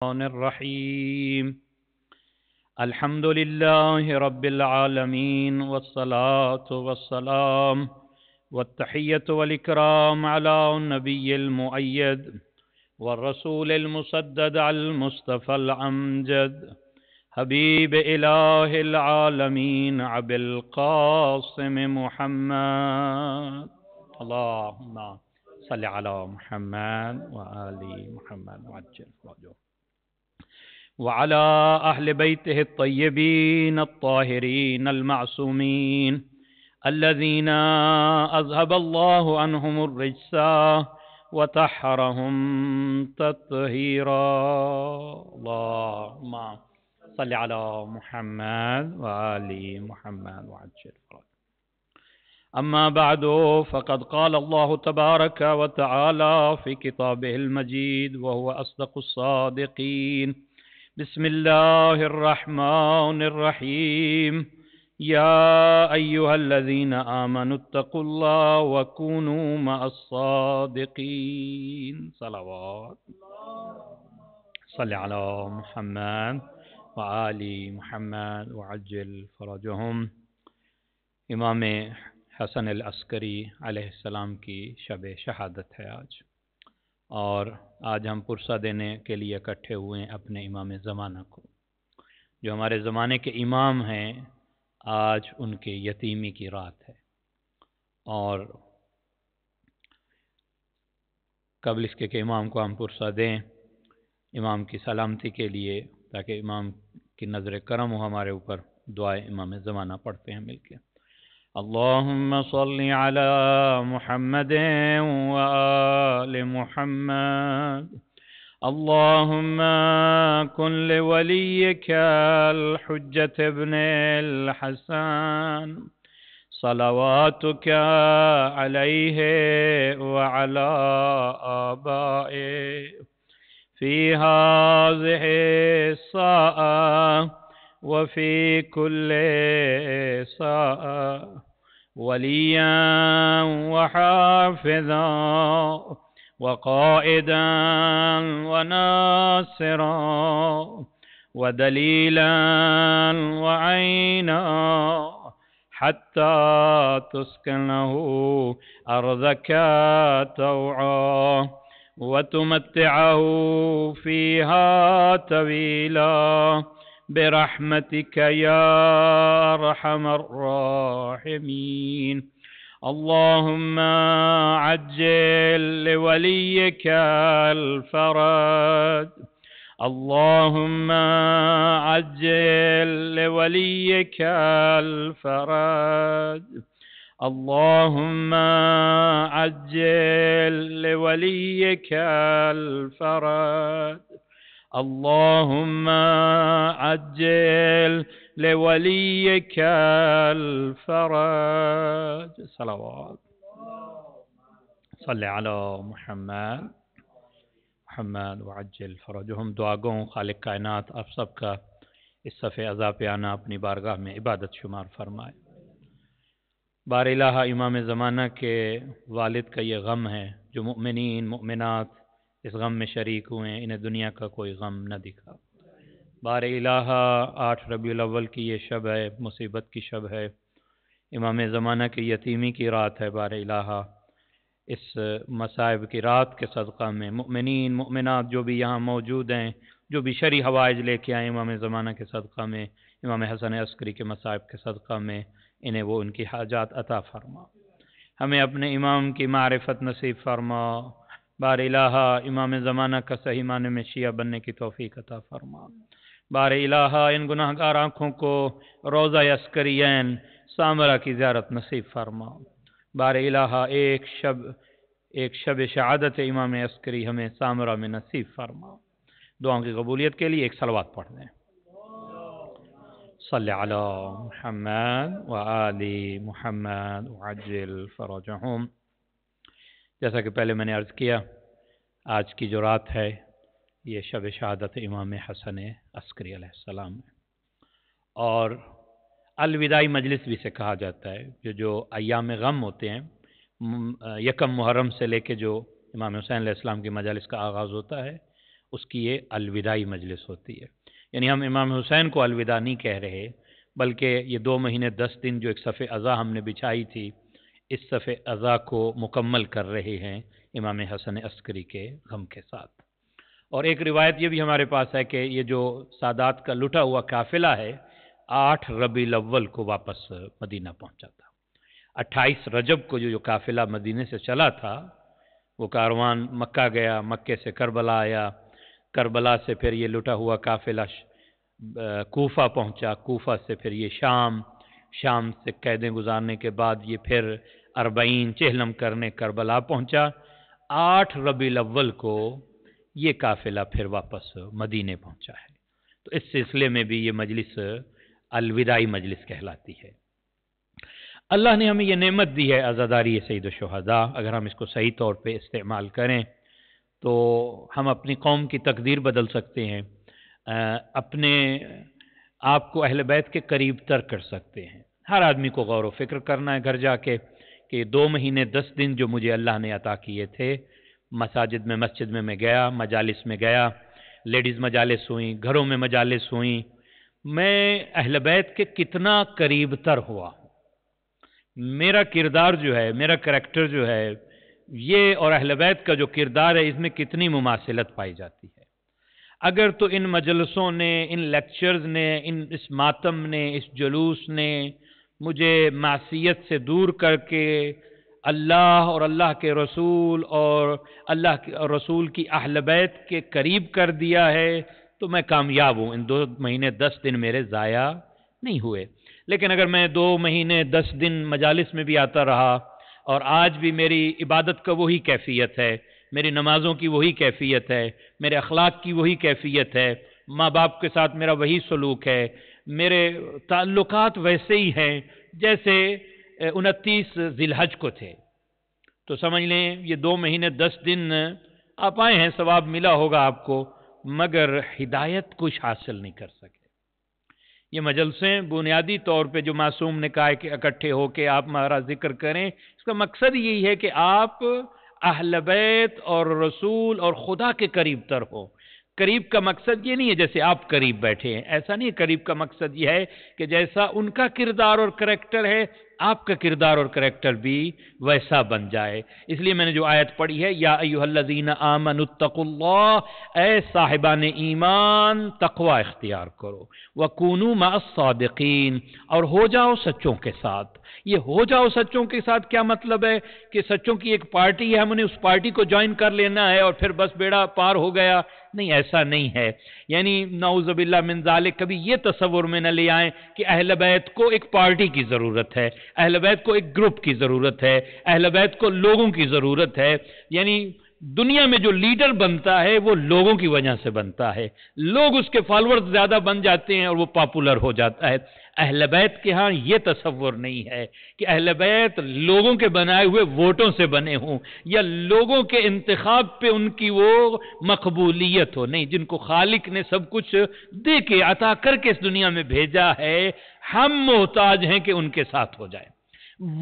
الرحمن الرحيم الحمد لله رب العالمين والصلاة والسلام والتحية والإكرام على النبي المؤيد والرسول المسدد المصطفى الأمجد حبيب إله العالمين أبي القاسم محمد اللهم صل على محمد وآل محمد وعجل فرجه وعلى أهل بيته الطيبين الطاهرين المعصومين الذين أذهب الله عنهم الرجس وطهرهم تطهيرا اللهم صل على محمد وآل محمد وعجل فرجه أما بعد فقد قال الله تبارك وتعالى في كتابه المجيد وهو أصدق الصادقين بسم الله الرحمن الرحيم يا أيها الذين آمنوا اتقوا الله وكونوا مع الصادقين صلوات صل على محمد وآل محمد وعجل فرجهم امام حسن العسکری علیہ السلام کی شب شہادت ہے اور آج ہم پرسہ دینے کے لیے اکٹھے ہوئے ہیں اپنے امام زمانہ کو جو ہمارے زمانے کے امام ہیں۔ آج ان کے یتیمی کی رات ہے اور قبل اس کے کہ امام کو ہم پرسہ دیں امام کی سلامتی کے لیے تاکہ امام کی نظر کرم ہو ہمارے اوپر، دعائے امام زمانہ پڑھتے ہیں مل کے۔ اللهم صل على محمد وآل محمد اللهم كن لوليك الحجة ابن الحسن صلواتك عليه وعلى آبائه في هذه الساعة وفي كل ساعة وليا وحافظا وقائدا وناصرا ودليلا وعينا حتى تسكنه أرضك طوعا وتمتعه فيها طويلا برحمتك يا أرحم الراحمين اللهم عجل لوليك الفرج اللهم عجل لوليك الفرج اللهم عجل لوليك الفرج اللهم عجل لوليك الفرج صلوات صل على محمد وعجل فرجهم۔ دعا گو خالق کائنات آپ سب کا اس صفحے عذاب پہ آنا اپنی بارگاہ میں عبادت شمار فرمائے۔ بار الہ امام زمانہ کے والد کا یہ غم ہے، جو مؤمنین مؤمنات اس غم میں شریک ہوئے ہیں، انہیں دنیا کا کوئی غم نہ دکھا۔ بار الہ 8 ربیع الاول کی یہ شب ہے، مصیبت کی شب ہے، امام زمانہ کی یتیمی کی رات ہے۔ بار الہ اس مصائب کی رات کے صدقہ میں مؤمنین مؤمنات جو بھی یہاں موجود ہیں، جو بھی شرعی حوائج لے کے آئے امام زمانہ کے صدقہ میں، امام حسن عسکری کے مصائب کے صدقہ میں، انہیں وہ ان کی حاجات عطا فرما۔ ہمیں اپنے امام کی معرفت نصیب فرما۔ بار الہ امام زمانہ کا صحیح معنی میں شیعہ بننے کی توفیق عطا فرما۔ بار الہ ان گناہ گار آنکھوں کو روضہ عسکریین سامرہ کی زیارت نصیب فرما۔ بار الہ ایک شب شہادت امام عسکری ہمیں سامرہ میں نصیب فرما۔ دعاؤں کی قبولیت کے لیے ایک صلوات پڑھ دیں۔ صلی علی محمد وآل محمد وعجل فرجهم۔ جیسا کہ پہلے میں نے عرض کیا، آج کی جو رات ہے یہ شب شہادت امام حسن عسکری علیہ السلام ہے، اور الوداعی مجلس بھی سے کہا جاتا ہے۔ جو ایام غم ہوتے ہیں، یکم محرم سے لے کے جو امام حسین علیہ السلام کی مجالس کا آغاز ہوتا ہے، اس کی یہ الوداعی مجلس ہوتی ہے. یعنی ہم امام حسین کو الوداع نہیں کہہ رہے، بلکہ یہ 2 مہینے 10 دن جو ایک صف عزا ہم نے بچھائی تھی، اس صف عزا کو مکمل کر رہے ہیں امام حسن عسکری کے غم کے ساتھ. اور ایک روایت یہ بھی ہمارے پاس ہے کہ یہ جو سادات کا لٹا ہوا قافلہ ہے 8 ربیع الاول کو واپس مدینہ پہنچا تھا. 28 رجب کو جو قافلہ مدینے سے چلا تھا وہ کاروان مکہ گیا، مکے سے کربلا آیا، کربلا سے پھر یہ لٹا ہوا قافلہ کوفہ پہنچا، کوفہ سے پھر یہ شام سے قیدیں گزارنے کے بعد یہ پھر 40 چہلم کرنے کربلا پہنچا. 8 ربیع الاول کو یہ قافلہ پھر واپس مدینے پہنچا ہے. تو اس سلسلے میں بھی یہ مجلس الوداعی مجلس کہلاتی ہے. اللہ نے ہمیں یہ نعمت دی ہے عزاداری سید الشہداء. اگر ہم اس کو صحیح طور پہ استعمال کریں تو ہم اپنی قوم کی تقدیر بدل سکتے ہیں، اپنے آپ کو اہل بیت کے قریب تر کر سکتے ہیں. ہر آدمی کو غور و فکر کرنا ہے گھر جا کے کہ 2 مہینے 10 دن جو مجھے اللہ نے عطا کیے تھے، مسجد میں گیا، مجالس میں گیا، لیڈیز مجالس ہوئیں، گھروں میں مجالس ہوئیں، میں اہل بیت کے کتنا قریب تر ہوا. میرا کردار جو ہے، میرا کریکٹر جو ہے، یہ اور اہل بیت کا جو کردار ہے، اس میں کتنی مماثلت پائی جاتی ہے. اگر تو ان مجلسوں نے، ان لیکچرز نے، اس ماتم نے، اس جلوس نے مجھے معصیت سے دور کر کے اللہ اور اللہ کے رسول اور اللہ کے رسول کی اہل بیت کے قریب کر دیا ہے تو میں کامیاب ہوں. ان 2 مہینے 10 دن میرے ضائع نہیں ہوئے. لیکن اگر میں 2 مہینے 10 دن مجالس میں بھی آتا رہا اور آج بھی میری عبادت کا وہی کیفیت ہے، میری نمازوں کی وہی کیفیت ہے، میرے اخلاق کی وہی کیفیت ہے، ماں باپ کے ساتھ میرا وہی سلوک ہے، میرے تعلقات ویسے ہی ہیں جیسے 29 ذی الحج کو تھے، تو سمجھ لیں یہ 2 مہینے 10 دن آپ آئے ہیں، ثواب ملا ہوگا آپ کو، مگر ہدایت کچھ حاصل نہیں کر سکے. یہ مجلسیں بنیادی طور پہ جو معصوم نے کہا ہے کہ اکٹھے ہو کے آپ ہمارا ذکر کریں، اس کا مقصد یہی ہے کہ آپ اہل بیت اور رسول اور خدا کے قریب تر ہو. قریب کا مقصد یہ نہیں ہے جیسے آپ قریب بیٹھے ہیں، ایسا نہیں ہے. قریب کا مقصد یہ ہے کہ جیسا ان کا کردار اور کریکٹر ہے، آپ کا کردار اور کریکٹر بھی ویسا بن جائے. اس لیے میں نے جو آیت پڑھی ہے، یا ایھا الذین آمنوا اتقوا اللہ، اے صاحبان ایمان تقوی اختیار کرو، وکونوا مع الصادقین، اور ہو جاؤ سچوں کے ساتھ. یہ ہو جاؤ سچوں کے ساتھ کیا مطلب ہے کہ سچوں کی ایک پارٹی ہے، ہم نے اس پارٹی کو جوائن کر لینا ہے اور پھر بس بیڑا پار ہو گیا؟ نہیں، ایسا نہیں ہے. یعنی نعوذ باللہ من ذالک، کبھی یہ تصور میں نہ لے آئیں کہ اہل بیت کو ایک پارٹی کی ضرورت ہے، اہل بیت کو ایک گروپ کی ضرورت ہے، اہل بیت کو لوگوں کی ضرورت ہے. یعنی دنیا میں جو لیڈر بنتا ہے وہ لوگوں کی وجہ سے بنتا ہے، لوگ اس کے فالورز زیادہ بن جاتے ہیں اور وہ پاپولر ہو جاتا ہے. اہل بیت کے ہاں یہ تصور نہیں ہے کہ اہل بیت لوگوں کے بنائے ہوئے ووٹوں سے بنے ہوں یا لوگوں کے انتخاب پہ ان کی وہ مقبولیت ہو. نہیں، جن کو خالق نے سب کچھ دے کے عطا کر کے اس دنیا میں بھیجا ہے، ہم محتاج ہیں کہ ان کے ساتھ ہو جائیں.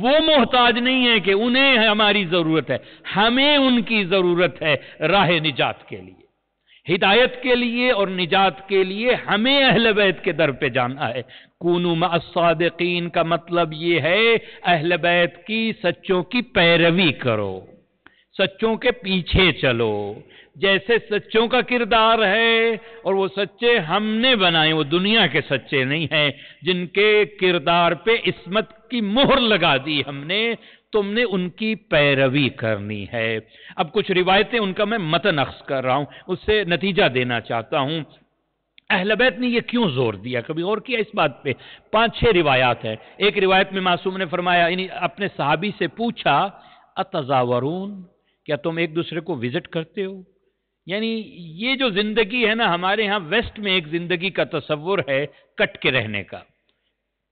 وہ محتاج نہیں ہے کہ انہیں ہماری ضرورت ہے، ہمیں ان کی ضرورت ہے راہ نجات کے لیے، ہدایت کے لیے اور نجات کے لیے ہمیں اہل بیت کے در پہ جانا ہے. کونوا مع الصادقین کا مطلب یہ ہے اہل بیت کی سچوں کی پیروی کرو، سچوں کے پیچھے چلو. جیسے سچوں کا کردار ہے اور وہ سچے ہم نے بنائے، وہ دنیا کے سچے نہیں ہیں جن کے کردار پہ عصمت کی مہر لگا دی ہم نے، تم نے ان کی پیروی کرنی ہے. اب کچھ روایتیں ان کا میں متن اخذ کر رہا ہوں، اس سے نتیجہ دینا چاہتا ہوں. اہل بیت نے یہ کیوں زور دیا؟ کبھی غور کیا اس بات پہ؟ 5-6 روایات ہیں. ایک روایت میں معصوم نے فرمایا، یعنی اپنے صحابی سے پوچھا، اتزاورون، کیا تم ایک دوسرے کو وزٹ کرتے ہو؟ یعنی یہ جو زندگی ہے نا، ہمارے ہاں ویسٹ میں ایک زندگی کا تصور ہے کٹ کے رہنے کا،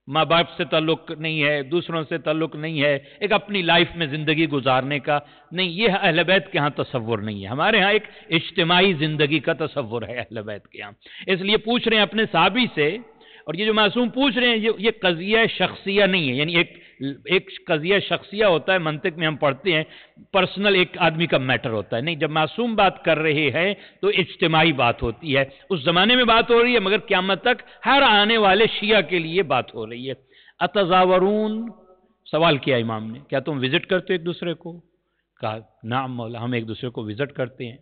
ماں باپ سے تعلق نہیں ہے، دوسروں سے تعلق نہیں ہے، ایک اپنی لائف میں زندگی گزارنے کا نہیں. یہ اہل بیت کے ہاں تصور نہیں ہے. ہمارے ہاں ایک اجتماعی زندگی کا تصور ہے اہل بیت کے ہاں. اس لیے پوچھ رہے ہیں اپنے صحابی سے، اور یہ جو معصوم پوچھ رہے ہیں یہ قضیہ شخصیہ نہیں ہے، یعنی ایک قضیہ شخصیہ ہوتا ہے، منطق میں ہم پڑھتے ہیں پرسنل ایک آدمی کا میٹر ہوتا ہے، نہیں، جب معصوم بات کر رہے ہیں تو اجتماعی بات ہوتی ہے، اس زمانے میں بات ہو رہی ہے مگر قیامت تک ہر آنے والے شیعہ کے لیے بات ہو رہی ہے۔ اتزاورون، سوال کیا امام نے، کیا تم وزٹ کرتے ایک دوسرے کو؟ کہا نعم مولا، ہم ایک دوسرے کو وزٹ کرتے ہیں۔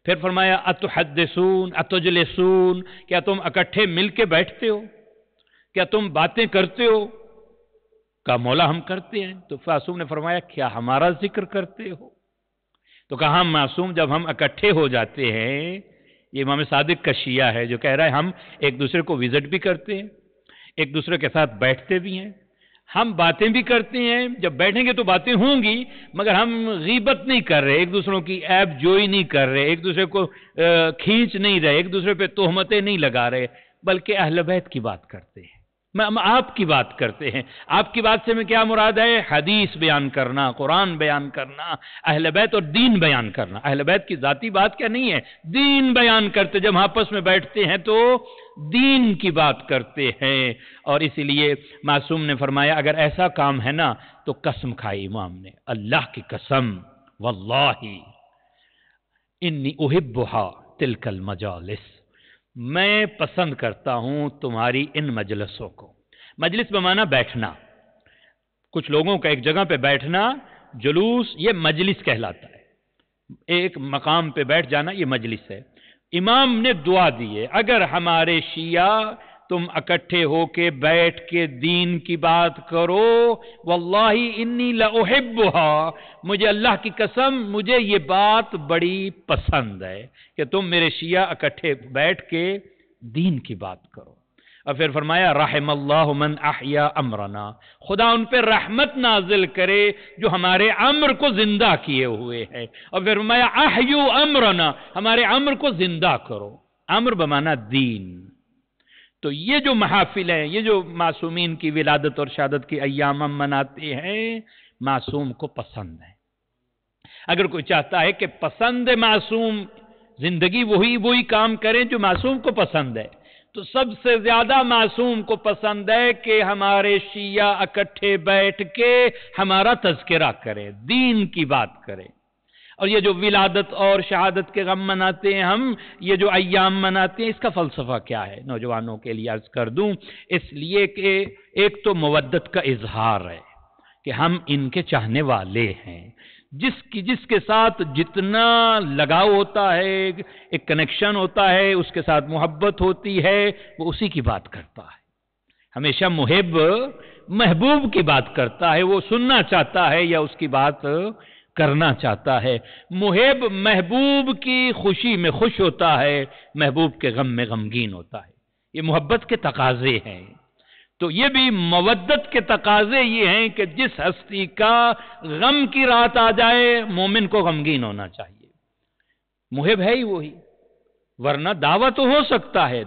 پھر فرمایا اتحدثون اتجلسون، کیا تم اکٹھے مل کے بیٹھتے ہو؟ کیا تم باتیں کرتے ہو؟ کہا مولا ہم کرتے ہیں۔ تو معصوم نے فرمایا کیا ہمارا ذکر کرتے ہو؟ تو کہا ہم معصوم جب ہم اکٹھے ہو جاتے ہیں، یہ امام صادق کا شیعہ ہے جو کہہ رہا ہے ہم ایک دوسرے کو وزٹ بھی کرتے ہیں، ایک دوسرے کے ساتھ بیٹھتے بھی ہیں، ہم باتیں بھی کرتے ہیں، جب بیٹھیں گے تو باتیں ہوں گی مگر ہم غیبت نہیں کر رہے، ایک دوسروں کی عیب جوئی نہیں کر رہے، ایک دوسرے کو کھینچ نہیں رہے، ایک دوسرے پہ تہمتیں نہیں لگا رہے، بلکہ اہل بیت کی بات کرتے ہیں، ہم آپ کی بات کرتے ہیں۔ آپ کی بات سے میں کیا مراد ہے؟ حدیث بیان کرنا، قرآن بیان کرنا، اہل بیت اور دین بیان کرنا۔ اہل بیت کی ذاتی بات کیا نہیں ہے، دین بیان کرتے، جب آپس میں بیٹھتے ہیں تو دین کی بات کرتے ہیں۔ اور اسی لیے معصوم نے فرمایا اگر ایسا کام ہے نا تو قسم کھائی امام نے، اللہ کی قسم، واللہ انی احبھا تلک المجالس، میں پسند کرتا ہوں تمہاری ان مجلسوں کو۔ مجلس بمانا بیٹھنا، کچھ لوگوں کا ایک جگہ پہ بیٹھنا، جلوس، یہ مجلس کہلاتا ہے، ایک مقام پہ بیٹھ جانا یہ مجلس ہے۔ امام نے دعا دی ہے اگر ہمارے شیعہ تم اکٹھے ہو کے بیٹھ کے دین کی بات کرو، واللہ انی لاحبھا، مجھے اللہ کی قسم مجھے یہ بات بڑی پسند ہے کہ تم میرے شیعہ اکٹھے بیٹھ کے دین کی بات کرو۔ اور پھر فرمایا رحم اللہ من احیا امرنا، خدا ان پہ رحمت نازل کرے جو ہمارے امر کو زندہ کیے ہوئے ہیں۔ اور پھر فرمایا احیو امرنا، ہمارے امر کو زندہ کرو، امر بمانا دین۔ تو یہ جو محافل ہیں، یہ جو معصومین کی ولادت اور شہادت کی ایام ہم مناتے ہیں، معصوم کو پسند ہے۔ اگر کوئی چاہتا ہے کہ پسند معصوم زندگی وہی کام کریں جو معصوم کو پسند ہے، تو سب سے زیادہ معصوم کو پسند ہے کہ ہمارے شیعہ اکٹھے بیٹھ کے ہمارا تذکرہ کریں، دین کی بات کریں۔ اور یہ جو ولادت اور شہادت کے غم مناتے ہیں ہم، یہ جو ایام مناتے ہیں، اس کا فلسفہ کیا ہے نوجوانوں کے لیے عرض کر دوں۔ اس لیے کہ ایک تو مودت کا اظہار ہے کہ ہم ان کے چاہنے والے ہیں، جس کے ساتھ جتنا لگاؤ ہوتا ہے، ایک کنیکشن ہوتا ہے، اس کے ساتھ محبت ہوتی ہے، وہ اسی کی بات کرتا ہے۔ ہمیشہ محب محبوب کی بات کرتا ہے، وہ سننا چاہتا ہے یا اس کی بات کرنا چاہتا ہے۔ محب محبوب کی خوشی میں خوش ہوتا ہے، محبوب کے غم میں غمگین ہوتا ہے۔ یہ محبت کے تقاضے ہیں۔ تو یہ بھی مودت کے تقاضے یہ ہیں کہ جس ہستی کا غم کی رات آ جائے، مومن کو غمگین ہونا چاہیے۔ محب ہے ہی وہی، ورنہ دعویٰ تو ہو سکتا ہے،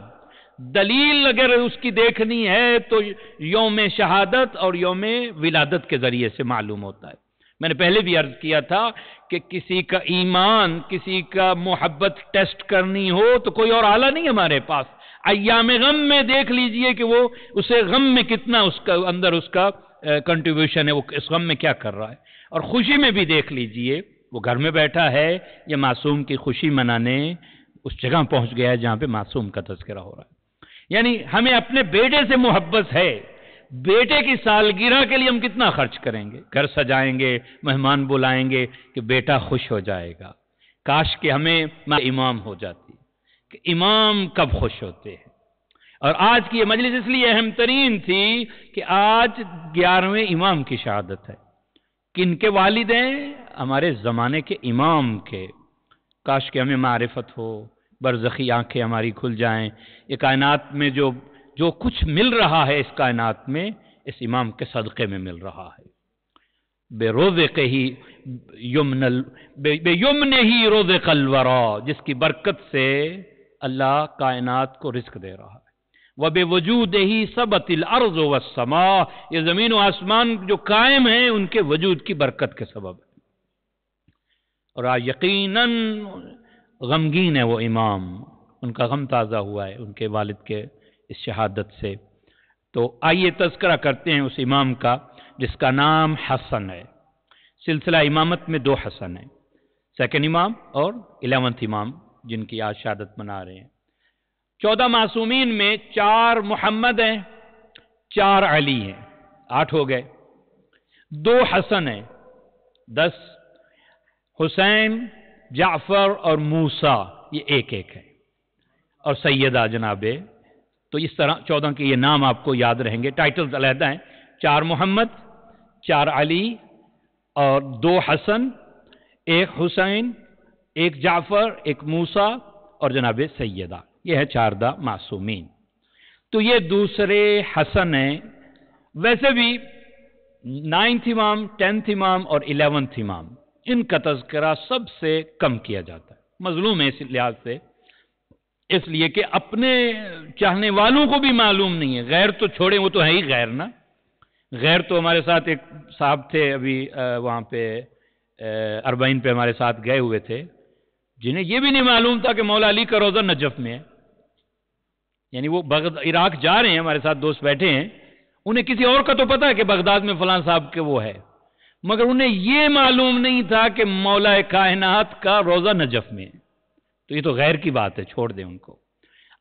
دلیل اگر اس کی دیکھنی ہے تو یوم شہادت اور یوم ولادت کے ذریعے سے معلوم ہوتا ہے۔ میں نے پہلے بھی عرض کیا تھا کہ کسی کا ایمان، کسی کا محبت ٹیسٹ کرنی ہو تو کوئی اور آلہ نہیں ہمارے پاس۔ ایام غم میں دیکھ لیجئے کہ وہ اسے غم میں کتنا اس کا اندر اس کا کنٹریبیوشن ہے، وہ اس غم میں کیا کر رہا ہے، اور خوشی میں بھی دیکھ لیجئے وہ گھر میں بیٹھا ہے یا معصوم کی خوشی منانے اس جگہ پہنچ گیا ہے جہاں پہ معصوم کا تذکرہ ہو رہا ہے۔ یعنی ہمیں اپنے بیٹے سے محبت ہے، بیٹے کی سالگرہ کے لیے ہم کتنا خرچ کریں گے، گھر سجائیں گے، مہمان بلائیں گے کہ بیٹا خوش ہو جائے گا۔ کاش کہ ہمیں امام ہو جاتی کہ امام کب خوش ہوتے ہیں۔ اور آج کی یہ مجلس اس لیے اہم ترین تھی کہ آج 11ویں امام کی شہادت ہے۔ کن کے والد ہیں؟ ہمارے زمانے کے امام کے۔ کاش کہ ہمیں معرفت ہو، برزخی آنکھیں ہماری کھل جائیں، یہ کائنات میں جو کچھ مل رہا ہے اس کائنات میں، اس امام کے صدقے میں مل رہا ہے۔ بے یمنہ ہی رزق الورا، جس کی برکت سے اللہ کائنات کو رزق دے رہا ہے۔ وَبِوُجُودِهِ ثَبَتِ الْأَرْضُ وَالسَّمَاءُ، یہ زمین و آسمان جو قائم ہیں ان کے وجود کی برکت کے سبب ہے۔ اور آج یقیناً غمگین ہے وہ امام، ان کا غم تازہ ہوا ہے ان کے والد کے اس شہادت سے۔ تو آئیے تذکرہ کرتے ہیں اس امام کا جس کا نام حسن ہے۔ سلسلہ امامت میں 2 حسن ہیں، سیکنڈ امام اور 11ویں امام جن کی آج شہادت منا رہے ہیں۔ 14 معصومین میں 4 محمد ہیں، 4 علی ہیں، 8 ہو گئے، 2 حسن ہیں، 10 حسین، جعفر اور موسیٰ، یہ ایک ہے، اور سیدہ جناب۔ تو اس طرح 14 کے یہ نام آپ کو یاد رہیں گے، ٹائٹلز علیحدہ ہیں، 4 محمد، 4 علی اور 2 حسن، 1 حسین، 1 جعفر، 1 موسیٰ اور جناب سیدہ، یہ ہے 14 معصومین۔ تو یہ دوسرے حسن ہیں۔ ویسے بھی 9th امام، 10th امام اور 11th امام، ان کا تذکرہ سب سے کم کیا جاتا ہے، مظلوم ہے اس لحاظ سے، اس لیے کہ اپنے چاہنے والوں کو بھی معلوم نہیں ہے، غیر تو چھوڑیں، وہ تو ہے ہی غیر نا۔ غیر تو ہمارے ساتھ ایک صاحب تھے ابھی وہاں پہ اربعین پہ ہمارے ساتھ گئے ہوئے تھے، جنہیں یہ بھی نہیں معلوم تھا کہ مولا علی کا روزہ نجف میں ہے، یعنی وہ عراق جا رہے ہیں، ہمارے ساتھ دوست بیٹھے ہیں، انہیں کسی اور کا تو پتا ہے کہ بغداد میں فلاں صاحب کے وہ ہے، مگر انہیں یہ معلوم نہیں تھا کہ مولا کائنات کا روزہ نجف میں ہے۔ تو یہ تو غیر کی بات ہے، چھوڑ دیں ان کو،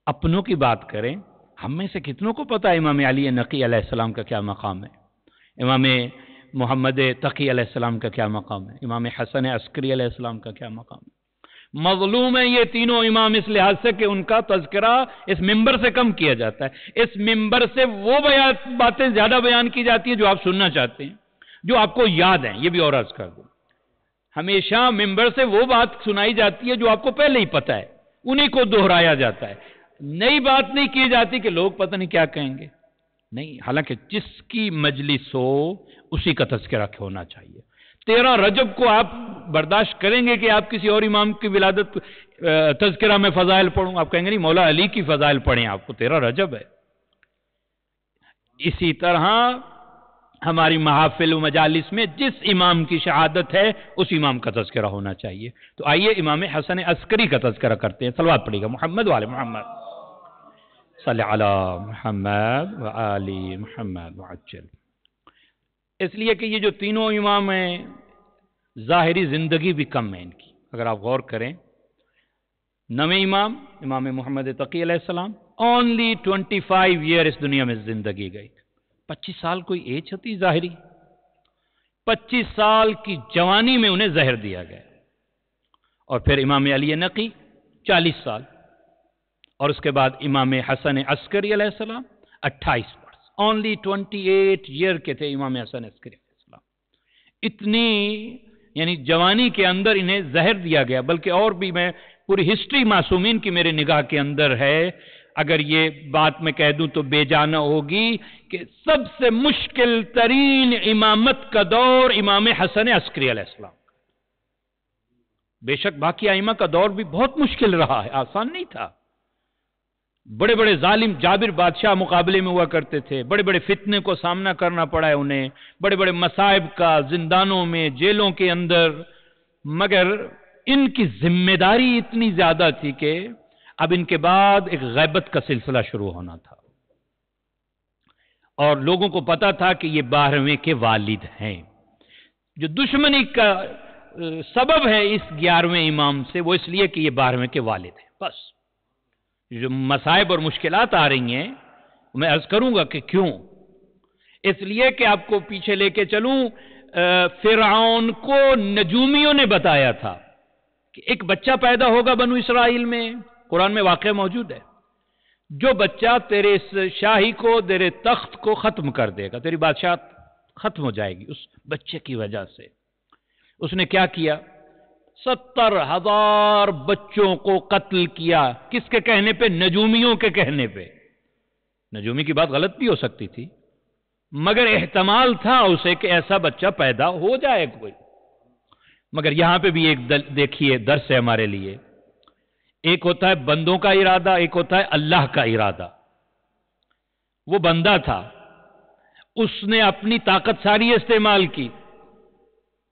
اپنوں کی بات کریں۔ ہم میں سے کتنوں کو پتا ہے امام علی نقی علیہ السلام کا کیا مقام ہے، امام محمد تقی علیہ السلام کا کیا مقام ہے، امام حسن عسکری علیہ السلام کا کیا مقام ہے؟ مظلوم ہے یہ تینوں امام اس لحاظ سے کہ ان کا تذکرہ اس ممبر سے کم کیا جاتا ہے، اس ممبر سے وہ باتیں زیادہ بیان کی جاتی ہیں جو آپ سننا چاہتے ہیں، جو آپ کو یاد ہیں۔ یہ بھی اور عرض کر دوں، ہمیشہ ممبر سے وہ بات سنائی جاتی ہے جو آپ کو پہلے ہی پتا ہے، انہی کو دہرایا جاتا ہے، نئی بات نہیں کی جاتی کہ لوگ پتہ نہیں کیا کہیں گے، نہیں، حالانکہ جس کی مجلس ہو اسی کا تذکرہ ہونا چاہیے۔ 13 رجب کو آپ برداشت کریں گے کہ آپ کسی اور امام کی ولادت تذکرہ میں فضائل پڑھوں؟ آپ کہیں گے نہیں، مولا علی کی فضائل پڑھیں، آپ کو 13 رجب ہے۔ اسی طرح ہماری محافل و مجالس میں جس امام کی شہادت ہے اس امام کا تذکرہ ہونا چاہیے۔ تو آئیے امام حسن عسکری کا تذکرہ کرتے ہیں، صلوات پڑھیے گا محمد وآل محمد، صلی علی محمد وآل محمد وعجل۔ اس لیے کہ یہ جو تینوں امام ہیں ظاہری زندگی بھی کم ہے ان کی، اگر آپ غور کریں۔ 9ویں امام امام محمد تقی علیہ السلام only 25 ایئر اس دنیا میں زندگی گئی، 25 سال کوئی ایج ہوتی ظاہری، 25 سال کی جوانی میں انہیں زہر دیا گیا۔ اور پھر امام علی نقی 40 سال، اور اس کے بعد امام حسن عسکری علیہ السلام 28 برس، only 28 ایئر کے تھے امام حسن عسکری علیہ السلام۔ اتنی یعنی جوانی کے اندر انہیں زہر دیا گیا، بلکہ اور بھی میں پوری ہسٹری معصومین کی میرے نگاہ کے اندر ہے، اگر یہ بات میں کہہ دوں تو بے جانا ہوگی کہ سب سے مشکل ترین امامت کا دور امام حسن عسکری علیہ السلام۔ بے شک باقی ائمہ کا دور بھی بہت مشکل رہا ہے، آسان نہیں تھا، بڑے بڑے ظالم جابر بادشاہ مقابلے میں ہوا کرتے تھے، بڑے بڑے فتنے کو سامنا کرنا پڑا ہے انہیں، بڑے بڑے مصائب کا، زندانوں میں، جیلوں کے اندر، مگر ان کی ذمہ داری اتنی زیادہ تھی کہ اب ان کے بعد ایک غیبت کا سلسلہ شروع ہونا تھا، اور لوگوں کو پتا تھا کہ یہ 12ویں کے والد ہیں۔ جو دشمنی کا سبب ہے اس 11ویں امام سے، وہ اس لیے کہ یہ 12ویں کے والد ہیں، بس۔ جو مصائب اور مشکلات آ رہی ہیں میں عرض کروں گا کہ کیوں، اس لیے کہ آپ کو پیچھے لے کے چلوں، فرعون کو نجومیوں نے بتایا تھا کہ ایک بچہ پیدا ہوگا بنو اسرائیل میں، قرآن میں واقعہ موجود ہے، جو بچہ تیرے اس شاہی کو، تیرے تخت کو ختم کر دے گا، تیری بادشاہت ختم ہو جائے گی اس بچے کی وجہ سے۔ اس نے کیا کیا؟ 70,000 بچوں کو قتل کیا، کس کے کہنے پہ؟ نجومیوں کے کہنے پہ۔ نجومی کی بات غلط بھی ہو سکتی تھی، مگر احتمال تھا اسے کہ ایسا بچہ پیدا ہو جائے کوئی۔ مگر یہاں پہ بھی ایک دیکھیے درس ہے ہمارے لیے، ایک ہوتا ہے بندوں کا ارادہ، ایک ہوتا ہے اللہ کا ارادہ۔ وہ بندہ تھا، اس نے اپنی طاقت ساری استعمال کی،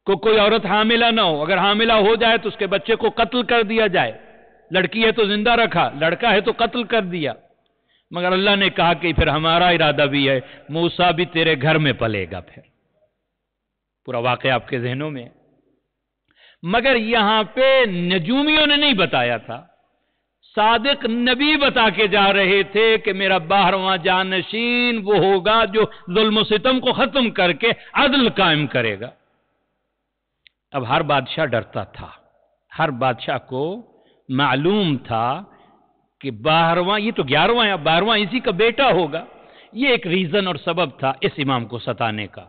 کوئی عورت حاملہ نہ ہو، اگر حاملہ ہو جائے تو اس کے بچے کو قتل کر دیا جائے، لڑکی ہے تو زندہ رکھا، لڑکا ہے تو قتل کر دیا۔ مگر اللہ نے کہا کہ پھر ہمارا ارادہ بھی ہے، موسیٰ بھی تیرے گھر میں پلے گا۔ پھر پورا واقعہ آپ کے ذہنوں میں ہے۔ مگر یہاں پہ نجومیوں نے نہیں بتایا تھا، صادق نبی بتا کے جا رہے تھے کہ میرا 12واں جانشین وہ ہوگا جو ظلم و ستم کو ختم کر کے عدل قائم کرے گا۔ اب ہر بادشاہ ڈرتا تھا، ہر بادشاہ کو معلوم تھا کہ 12واں، یہ تو 11واں یا 12واں اسی کا بیٹا ہوگا۔ یہ ایک ریزن اور سبب تھا اس امام کو ستانے کا۔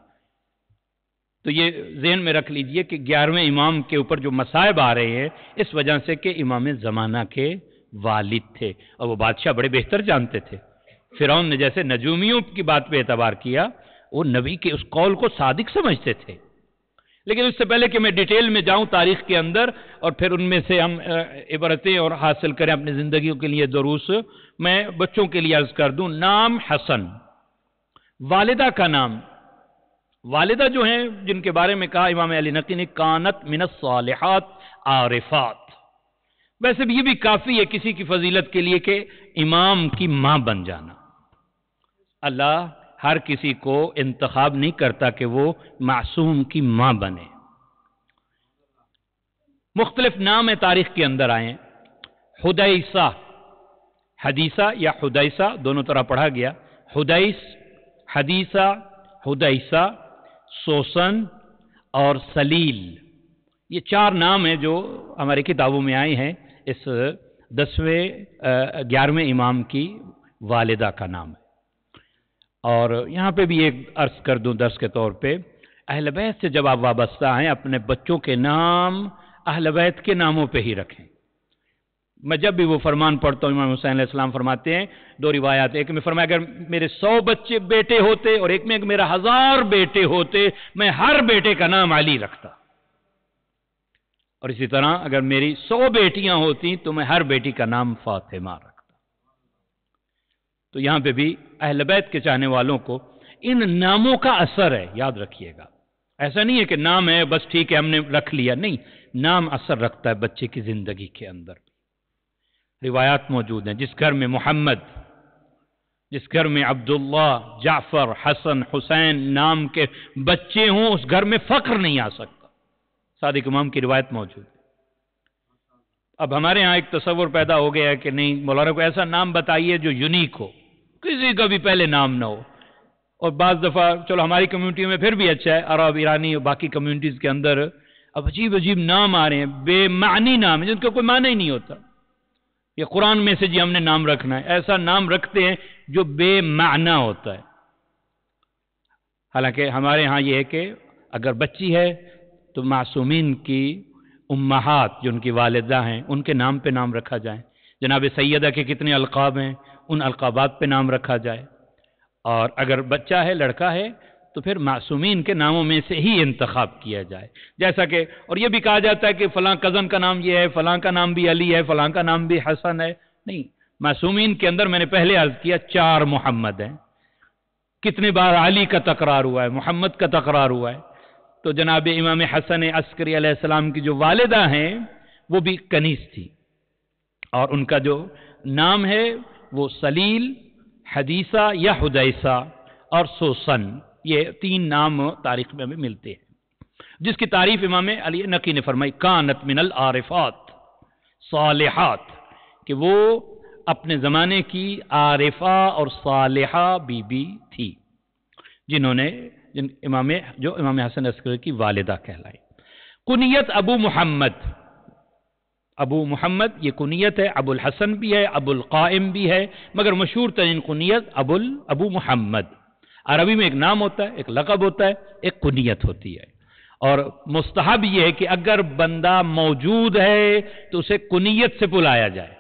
تو یہ ذہن میں رکھ لیجئے کہ 11ویں امام کے اوپر جو مصائب آ رہے ہیں اس وجہ سے کہ امام زمانہ کے والد تھے، اور وہ بادشاہ بڑے بہتر جانتے تھے۔ فرعون نے جیسے نجومیوں کی بات پہ اعتبار کیا، وہ نبی کے اس قول کو صادق سمجھتے تھے۔ لیکن اس سے پہلے کہ میں ڈیٹیل میں جاؤں تاریخ کے اندر اور پھر ان میں سے ہم عبرتیں اور حاصل کریں اپنی زندگیوں کے لیے دروس، میں بچوں کے لیے عرض کر دوں، نام حسن، والدہ کا نام، والدہ جو ہیں جن کے بارے میں کہا امام علی نقی نے کانت من الصالحات عارفات، ویسے بھی یہ بھی کافی ہے کسی کی فضیلت کے لیے کہ امام کی ماں بن جانا۔ اللہ ہر کسی کو انتخاب نہیں کرتا کہ وہ معصوم کی ماں بنے۔ مختلف نام ہے تاریخ کے اندر آئے ہیں۔ حدیثہ، حدیثہ یا حدیثہ دونوں طرح پڑھا گیا، حدیث، حدیثہ، حدیثہ، سوسن اور سلیل، یہ 4 نام ہیں جو ہماری کتابوں میں آئے ہیں۔ اس 11ویں امام کی والدہ کا نام ہے۔ اور یہاں پہ بھی ایک عرض کر دوں درس کے طور پہ، اہل بیت سے جب آپ وابستہ ہیں اپنے بچوں کے نام اہل بیت کے ناموں پہ ہی رکھیں۔ میں جب بھی وہ فرمان پڑھتا ہوں، امام حسین علیہ السلام فرماتے ہیں، 2 روایات، ایک میں فرمایا اگر میرے 100 بچے بیٹے ہوتے اور ایک میں اگر میرا 1000 بیٹے ہوتے، میں ہر بیٹے کا نام علی رکھتا، اور اسی طرح اگر میری 100 بیٹیاں ہوتی تو میں ہر بیٹی کا نام فاطمہ رکھتا۔ تو یہاں پہ بھی اہل بیت کے چاہنے والوں کو ان ناموں کا اثر ہے، یاد رکھیے گا۔ ایسا نہیں ہے کہ نام ہے بس ٹھیک ہے ہم نے رکھ لیا، نہیں، نام اثر رکھتا ہے بچے کی زندگی کے اندر۔ روایات موجود ہیں، جس گھر میں محمد، جس گھر میں عبداللہ، جعفر، حسن، حسین نام کے بچے ہوں، اس گھر میں فقر نہیں آ سکتا۔ صادق امام کی روایت موجود ہے۔ اب ہمارے ہاں ایک تصور پیدا ہو گیا ہے کہ نہیں، مولانا کو ایسا نام بتائیے جو یونیک ہو، کسی کا بھی پہلے نام نہ ہو۔ اور بعض دفعہ چلو ہماری کمیونٹی میں پھر بھی اچھا ہے، عرب، ایرانی اور باقی کمیونٹیز کے اندر اب عجیب عجیب نام آ رہے ہیں، بے معنی نام ہیں جن کا کوئی معنی ہی نہیں ہوتا۔ یہ قرآن میں سے جی ہم نے نام رکھنا ہے، ایسا نام رکھتے ہیں جو بے معنی ہوتا ہے۔ حالانکہ ہمارے ہاں یہ ہے کہ اگر بچی ہے تو معصومین کی امہات جو ان کی والدہ ہیں ان کے نام پہ نام رکھا جائے۔ جناب سیدہ کے کتنے القاب ہیں، ان القابات پہ نام رکھا جائے۔ اور اگر بچہ ہے، لڑکا ہے، تو پھر معصومین کے ناموں میں سے ہی انتخاب کیا جائے۔ جیسا کہ اور یہ بھی کہا جاتا ہے کہ فلاں کزن کا نام یہ ہے، فلاں کا نام بھی علی ہے، فلاں کا نام بھی حسن ہے، نہیں، معصومین کے اندر میں نے پہلے عرض کیا 4 محمد ہیں۔ کتنے بار علی کا تکرار ہوا ہے، محمد کا تکرار ہوا ہے۔ تو جناب امام حسن عسکری علیہ السلام کی جو والدہ ہیں وہ بھی کنیز تھی، اور ان کا جو نام ہے وہ سلیل، حدیثہ یا حدیثہ اور سوسن، یہ 3 نام تاریخ میں بھی ملتے ہیں، جس کی تعریف امام علی نقی نے فرمائی کانت من العارفات صالحات، کہ وہ اپنے زمانے کی عارفہ اور صالحہ بی بی تھی، جنہوں نے امام حسن عسکری کی والدہ کہلائی۔ کنیت ابو محمد، ابو محمد یہ کنیت ہے، ابو الحسن بھی ہے، ابو القائم بھی ہے، مگر مشہور ترین کنیت ابو محمد۔ عربی میں ایک نام ہوتا ہے، ایک لقب ہوتا ہے، ایک کنیت ہوتی ہے، اور مستحب یہ ہے کہ اگر بندہ موجود ہے تو اسے کنیت سے بلایا جائے،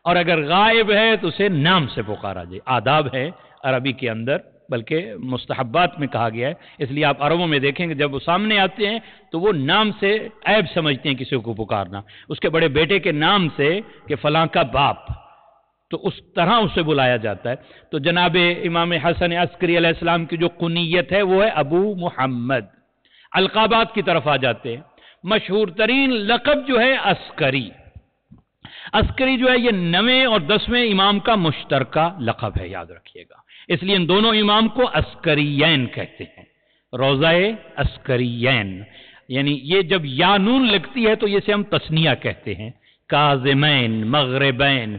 اور اگر غائب ہے تو اسے نام سے پکارا جائے۔ آداب ہے عربی کے اندر، بلکہ مستحبات میں کہا گیا ہے، اس لیے آپ عربوں میں دیکھیں کہ جب وہ سامنے آتے ہیں تو وہ نام سے عیب سمجھتے ہیں کسی کو پکارنا، اس کے بڑے بیٹے کے نام سے کہ فلاں کا باپ، تو اس طرح اسے بلایا جاتا ہے۔ تو جناب امام حسن عسکری علیہ السلام کی جو کنیت ہے وہ ہے ابو محمد۔ القابات کی طرف آ جاتے ہیں، مشہور ترین لقب جو ہے عسکری، عسکری جو ہے یہ 9ویں اور 10ویں امام کا مشترکہ لقب ہے، یاد رکھیے گا، اس لیے ان دونوں امام کو عسکریین کہتے ہیں، روضہ عسکریین، یعنی یہ جب یا نون لگتی ہے تو اسے ہم تثنیہ کہتے ہیں، کاظمین، مغربین،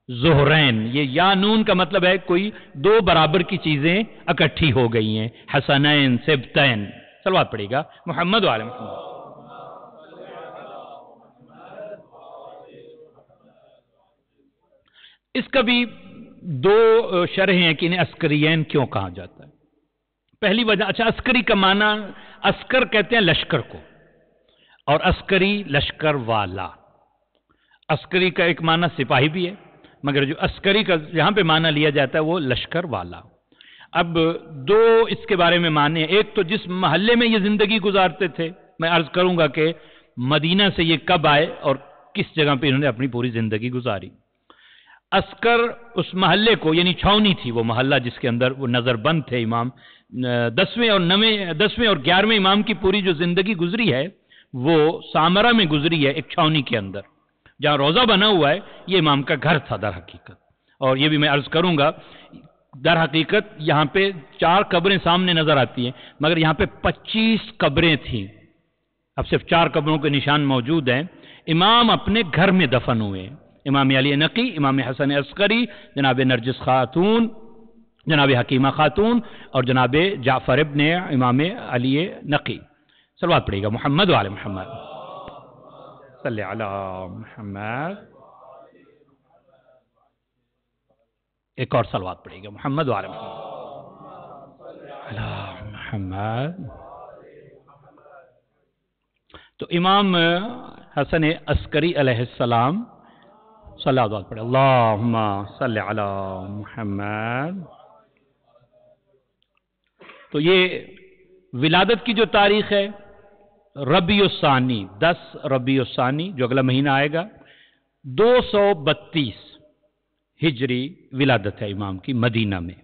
ظہرین، یہ یا نون کا مطلب ہے کوئی دو برابر کی چیزیں اکٹھی ہو گئی ہیں، حسنین، سبتین، صلوات پڑھے گا محمد وعلی محمد۔ اس کا بھی دو شرح ہیں کہ انہیں عسکریین کیوں کہا جاتا ہے۔ پہلی وجہ، اچھا عسکری کا معنی، عسکر کہتے ہیں لشکر کو، اور عسکری لشکر والا۔ عسکری کا ایک معنی سپاہی بھی ہے، مگر جو عسکری کا یہاں پہ معنی لیا جاتا ہے وہ لشکر والا۔ اب دو اس کے بارے میں معنی ہیں، ایک تو جس محلے میں یہ زندگی گزارتے تھے، میں عرض کروں گا کہ مدینہ سے یہ کب آئے اور کس جگہ پہ انہوں نے اپنی پوری زندگی گزاری۔ عسکر اس محلے کو، یعنی چھاونی تھی وہ محلہ جس کے اندر وہ نظر بند تھے امام، 10ویں اور 11ویں امام کی پوری جو زندگی گزری ہے وہ سامرہ میں گزری ہے، ایک چھاونی کے اندر جہاں روضہ بنا ہوا ہے، یہ امام کا گھر تھا در حقیقت۔ اور یہ بھی میں عرض کروں گا، در حقیقت یہاں پہ 4 قبریں سامنے نظر آتی ہیں، مگر یہاں پہ 25 قبریں تھیں، اب صرف 4 قبروں کے نشان موجود ہیں۔ امام اپنے گھر میں دفن ہوئے ہیں، امام علی نقی، امام حسن عسکری، جناب نرجس خاتون، جناب حکیمہ خاتون، اور جناب جعفر ابن امام علی نقی۔ صلوات پڑھیے گا محمد وعلی محمد، صلی علی محمد۔ ایک اور صلوات پڑھیے گا محمد وعلی محمد، علی محمد۔ تو امام حسن عسکری علیہ السلام، صلوات پڑھیں، اللہم صلی علی محمد۔ تو یہ ولادت کی جو تاریخ ہے ربیع الثانی، 10 ربیع الثانی جو اگلا مہینہ آئے گا، 232 ہجری ولادت ہے امام کی مدینہ میں،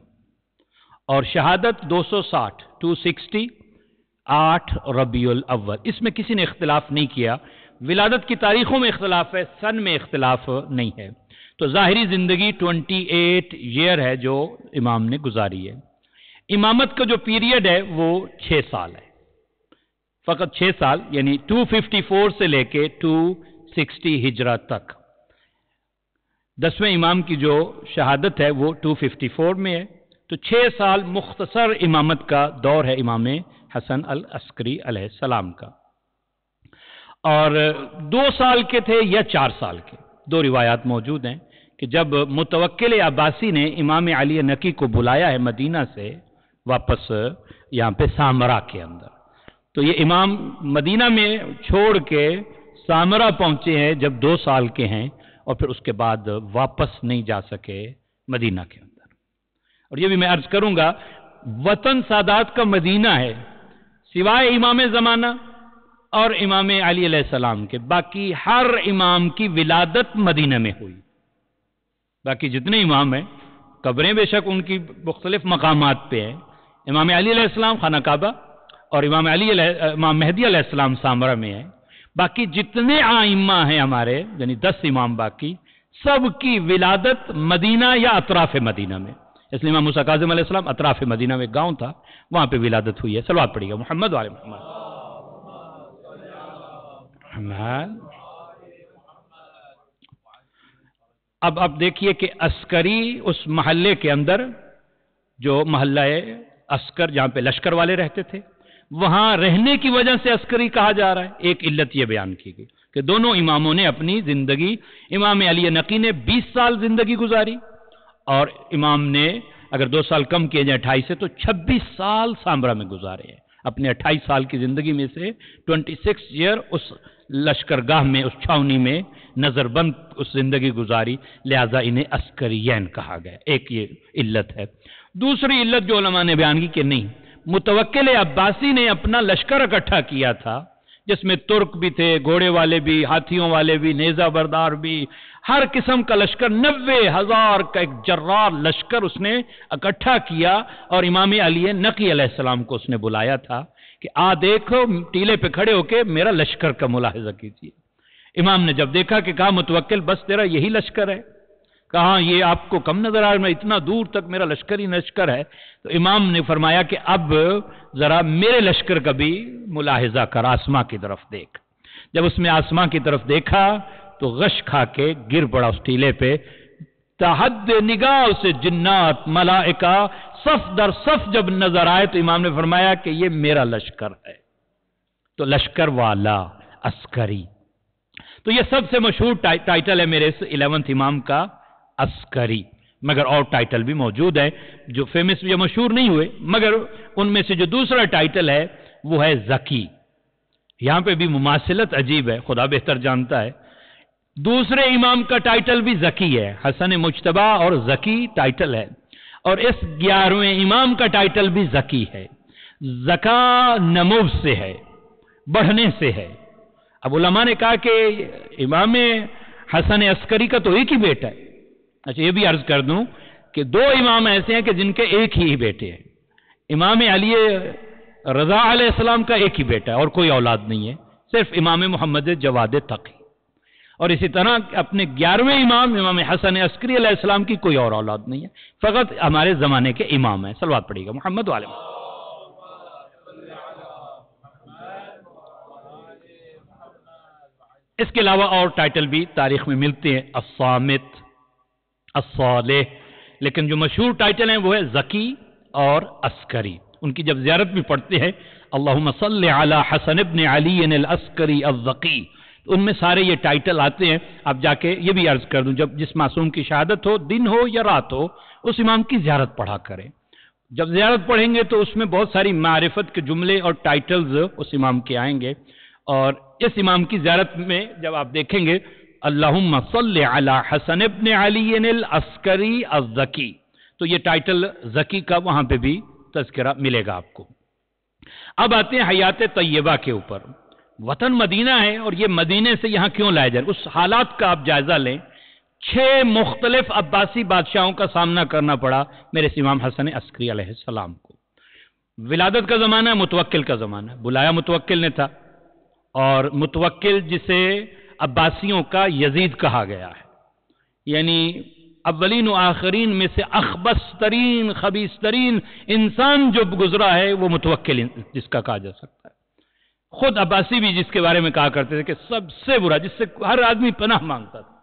اور شہادت 260 260 8 ربیع الاول۔ اس میں کسی نے اختلاف نہیں کیا، ولادت کی تاریخوں میں اختلاف ہے، سن میں اختلاف نہیں ہے۔ تو ظاہری زندگی 28 ایئر ہے جو امام نے گزاری ہے۔ امامت کا جو پیریڈ ہے وہ 6 سال ہے، فقط 6 سال، یعنی 254 سے لے کے 260 ہجرہ تک۔ 10ویں امام کی جو شہادت ہے وہ 254 میں ہے، تو 6 سال مختصر امامت کا دور ہے امام حسن العسکری علیہ السلام کا۔ اور 2 سال کے تھے یا 4 سال کے، 2 روایات موجود ہیں کہ جب متوکل عباسی نے امام علی نقی کو بلایا ہے مدینہ سے واپس یہاں پہ سامرہ کے اندر، تو یہ امام مدینہ میں چھوڑ کے سامرہ پہنچے ہیں جب 2 سال کے ہیں، اور پھر اس کے بعد واپس نہیں جا سکے مدینہ کے اندر۔ اور یہ بھی میں عرض کروں گا، وطن سادات کا مدینہ ہے، سوائے امام زمانہ اور امام علی علیہ السلام کے، باقی ہر امام کی ولادت مدینہ میں ہوئی۔ باقی جتنے امام ہیں قبریں بے شک ان کی مختلف مقامات پہ ہیں، امام علی علیہ السلام خانہ کعبہ، اور امام مہدی علیہ السلام سامرہ میں ہے۔ باقی جتنے ائمہ ہیں ہمارے، یعنی 10 امام باقی، سب کی ولادت مدینہ یا اطراف مدینہ میں، اس لیے امام موسیٰ کاظم علیہ السلام اطراف مدینہ میں گاؤں تھا، وہاں پہ ولادت ہوئی ہے۔ صلوات پڑھیے گا محمد وعلی محمد۔ اب آپ دیکھیے کہ عسکری اس محلے کے اندر، جو محلہ عسکر جہاں پہ لشکر والے رہتے تھے، وہاں رہنے کی وجہ سے عسکری کہا جا رہا ہے۔ ایک علت یہ بیان کی گئی کہ دونوں اماموں نے اپنی زندگی، امام علی نقی نے 20 سال زندگی گزاری، اور امام نے اگر 2 سال کم کیے جائیں 28 سے تو 26 سال سامرہ میں گزارے ہیں۔ اپنے 28 سال کی زندگی میں سے 26 ایئر اس لشکرگاہ میں، اس چھاونی میں نظر بند اس زندگی گزاری، لہذا انہیں عسکریین کہا گیا۔ ایک یہ علت ہے۔ دوسری علت جو علماء نے بیان کی کہ نہیں، متوکل عباسی نے اپنا لشکر اکٹھا کیا تھا، جس میں ترک بھی تھے، گھوڑے والے بھی، ہاتھیوں والے بھی، نیزہ بردار بھی، ہر قسم کا لشکر، 90,000 کا ایک جرار لشکر اس نے اکٹھا کیا، اور امام علی نقی علیہ السلام کو اس نے بلایا تھا کہ دیکھو ٹیلے پہ کھڑے ہو کے میرا لشکر کا ملاحظہ کیجیے۔ امام نے جب دیکھا کہ کہا متوکل بس تیرا یہی لشکر ہے، کہا یہ آپ کو کم نظر آ رہا ہے، اتنا دور تک میرا لشکر ہی لشکر ہے. تو امام نے فرمایا کہ اب ذرا میرے لشکر کا بھی ملاحظہ کر، آسماں کی طرف دیکھ. جب اس میں آسماں کی طرف دیکھا تو غش کھا کے گر پڑا اس ٹیلے پہ. تحد نگاہ سے جنات ملائکہ صف در صف جب نظر آئے تو امام نے فرمایا کہ یہ میرا لشکر ہے. تو لشکر والا، عسکری. تو یہ سب سے مشہور ٹائٹل ہے میرے اس 11th امام کا، عسکری. مگر اور ٹائٹل بھی موجود ہے جو فیمس یا مشہور نہیں ہوئے، مگر ان میں سے جو دوسرا ٹائٹل ہے وہ ہے ذکی. یہاں پہ بھی مماثلت عجیب ہے، خدا بہتر جانتا ہے. دوسرے امام کا ٹائٹل بھی ذکی ہے، حسن مجتبی اور ذکی ٹائٹل ہے، اور اس 11ویں امام کا ٹائٹل بھی ذکی ہے. زکا نمو سے ہے، بڑھنے سے ہے. اب علماء نے کہا کہ امام حسن عسکری کا تو ایک ہی بیٹا ہے. اچھا یہ بھی عرض کر دوں کہ 2 امام ایسے ہیں کہ جن کے ایک ہی بیٹے ہیں. امام علی رضا علیہ السلام کا ایک ہی بیٹا ہے اور کوئی اولاد نہیں ہے، صرف امام محمد جواد تقی. اور اسی طرح اپنے 11ویں امام حسن عسکری علیہ السلام کی کوئی اور اولاد نہیں ہے، فقط ہمارے زمانے کے امام ہیں. صلوات پڑھیے گا محمد والے. اس کے علاوہ اور ٹائٹل بھی تاریخ میں ملتے ہیں، الصامت، الصالح، لیکن جو مشہور ٹائٹل ہیں وہ ہے ذکی اور عسکری. ان کی جب زیارت بھی پڑھتے ہیں اللہم صلی علی حسن ابن علی العسکری الذکی، ان میں سارے یہ ٹائٹل آتے ہیں. اب جا کے یہ بھی عرض کر دوں، جب جس معصوم کی شہادت ہو، دن ہو یا رات ہو، اس امام کی زیارت پڑھا کریں. جب زیارت پڑھیں گے تو اس میں بہت ساری معرفت کے جملے اور ٹائٹلز اس امام کے آئیں گے. اور اس امام کی زیارت میں جب آپ دیکھیں گے اللہم صلی علی حسن ابن علی العسکری الذکی، تو یہ ٹائٹل ذکی کا وہاں پہ بھی تذکرہ ملے گا آپ کو. اب آتے ہیں حیات طیبہ کے اوپر. وطن مدینہ ہے اور یہ مدینے سے یہاں کیوں لائے جائے، اس حالات کا آپ جائزہ لیں. 6 مختلف عباسی بادشاہوں کا سامنا کرنا پڑا میرے امام حسن عسکری علیہ السلام کو. ولادت کا زمانہ، متوکل کا زمانہ، بلایا متوکل نے تھا، اور متوکل جسے عباسیوں کا یزید کہا گیا ہے، یعنی اولین و آخرین میں سے اخبث ترین خبیث ترین انسان جو گزرا ہے وہ متوکل جس کا کہا جا سکتا ہے. خود عباسی بھی جس کے بارے میں کہا کرتے تھے کہ سب سے برا، جس سے ہر آدمی پناہ مانگتا تھا.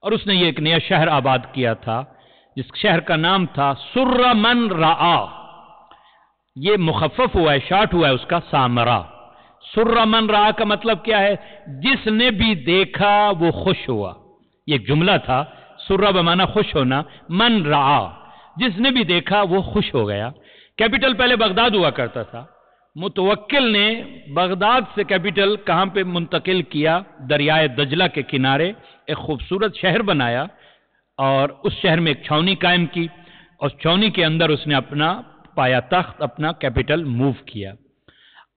اور اس نے یہ ایک نیا شہر آباد کیا تھا جس شہر کا نام تھا سر من رآ. یہ مخفف ہوا ہے، شارٹ ہوا ہے اس کا، سامرا. سر من رآ کا مطلب کیا ہے؟ جس نے بھی دیکھا وہ خوش ہوا. یہ ایک جملہ تھا، سر بمانا خوش ہونا، من رآ جس نے بھی دیکھا وہ خوش ہو گیا. کیپٹل پہلے بغداد ہوا کرتا تھا. متوکل نے بغداد سے کیپٹل کہاں پہ منتقل کیا؟ دریائے دجلہ کے کنارے ایک خوبصورت شہر بنایا اور اس شہر میں ایک چھاونی قائم کی، اور چھاونی کے اندر اس نے اپنا پایا تخت، اپنا کیپٹل موو کیا.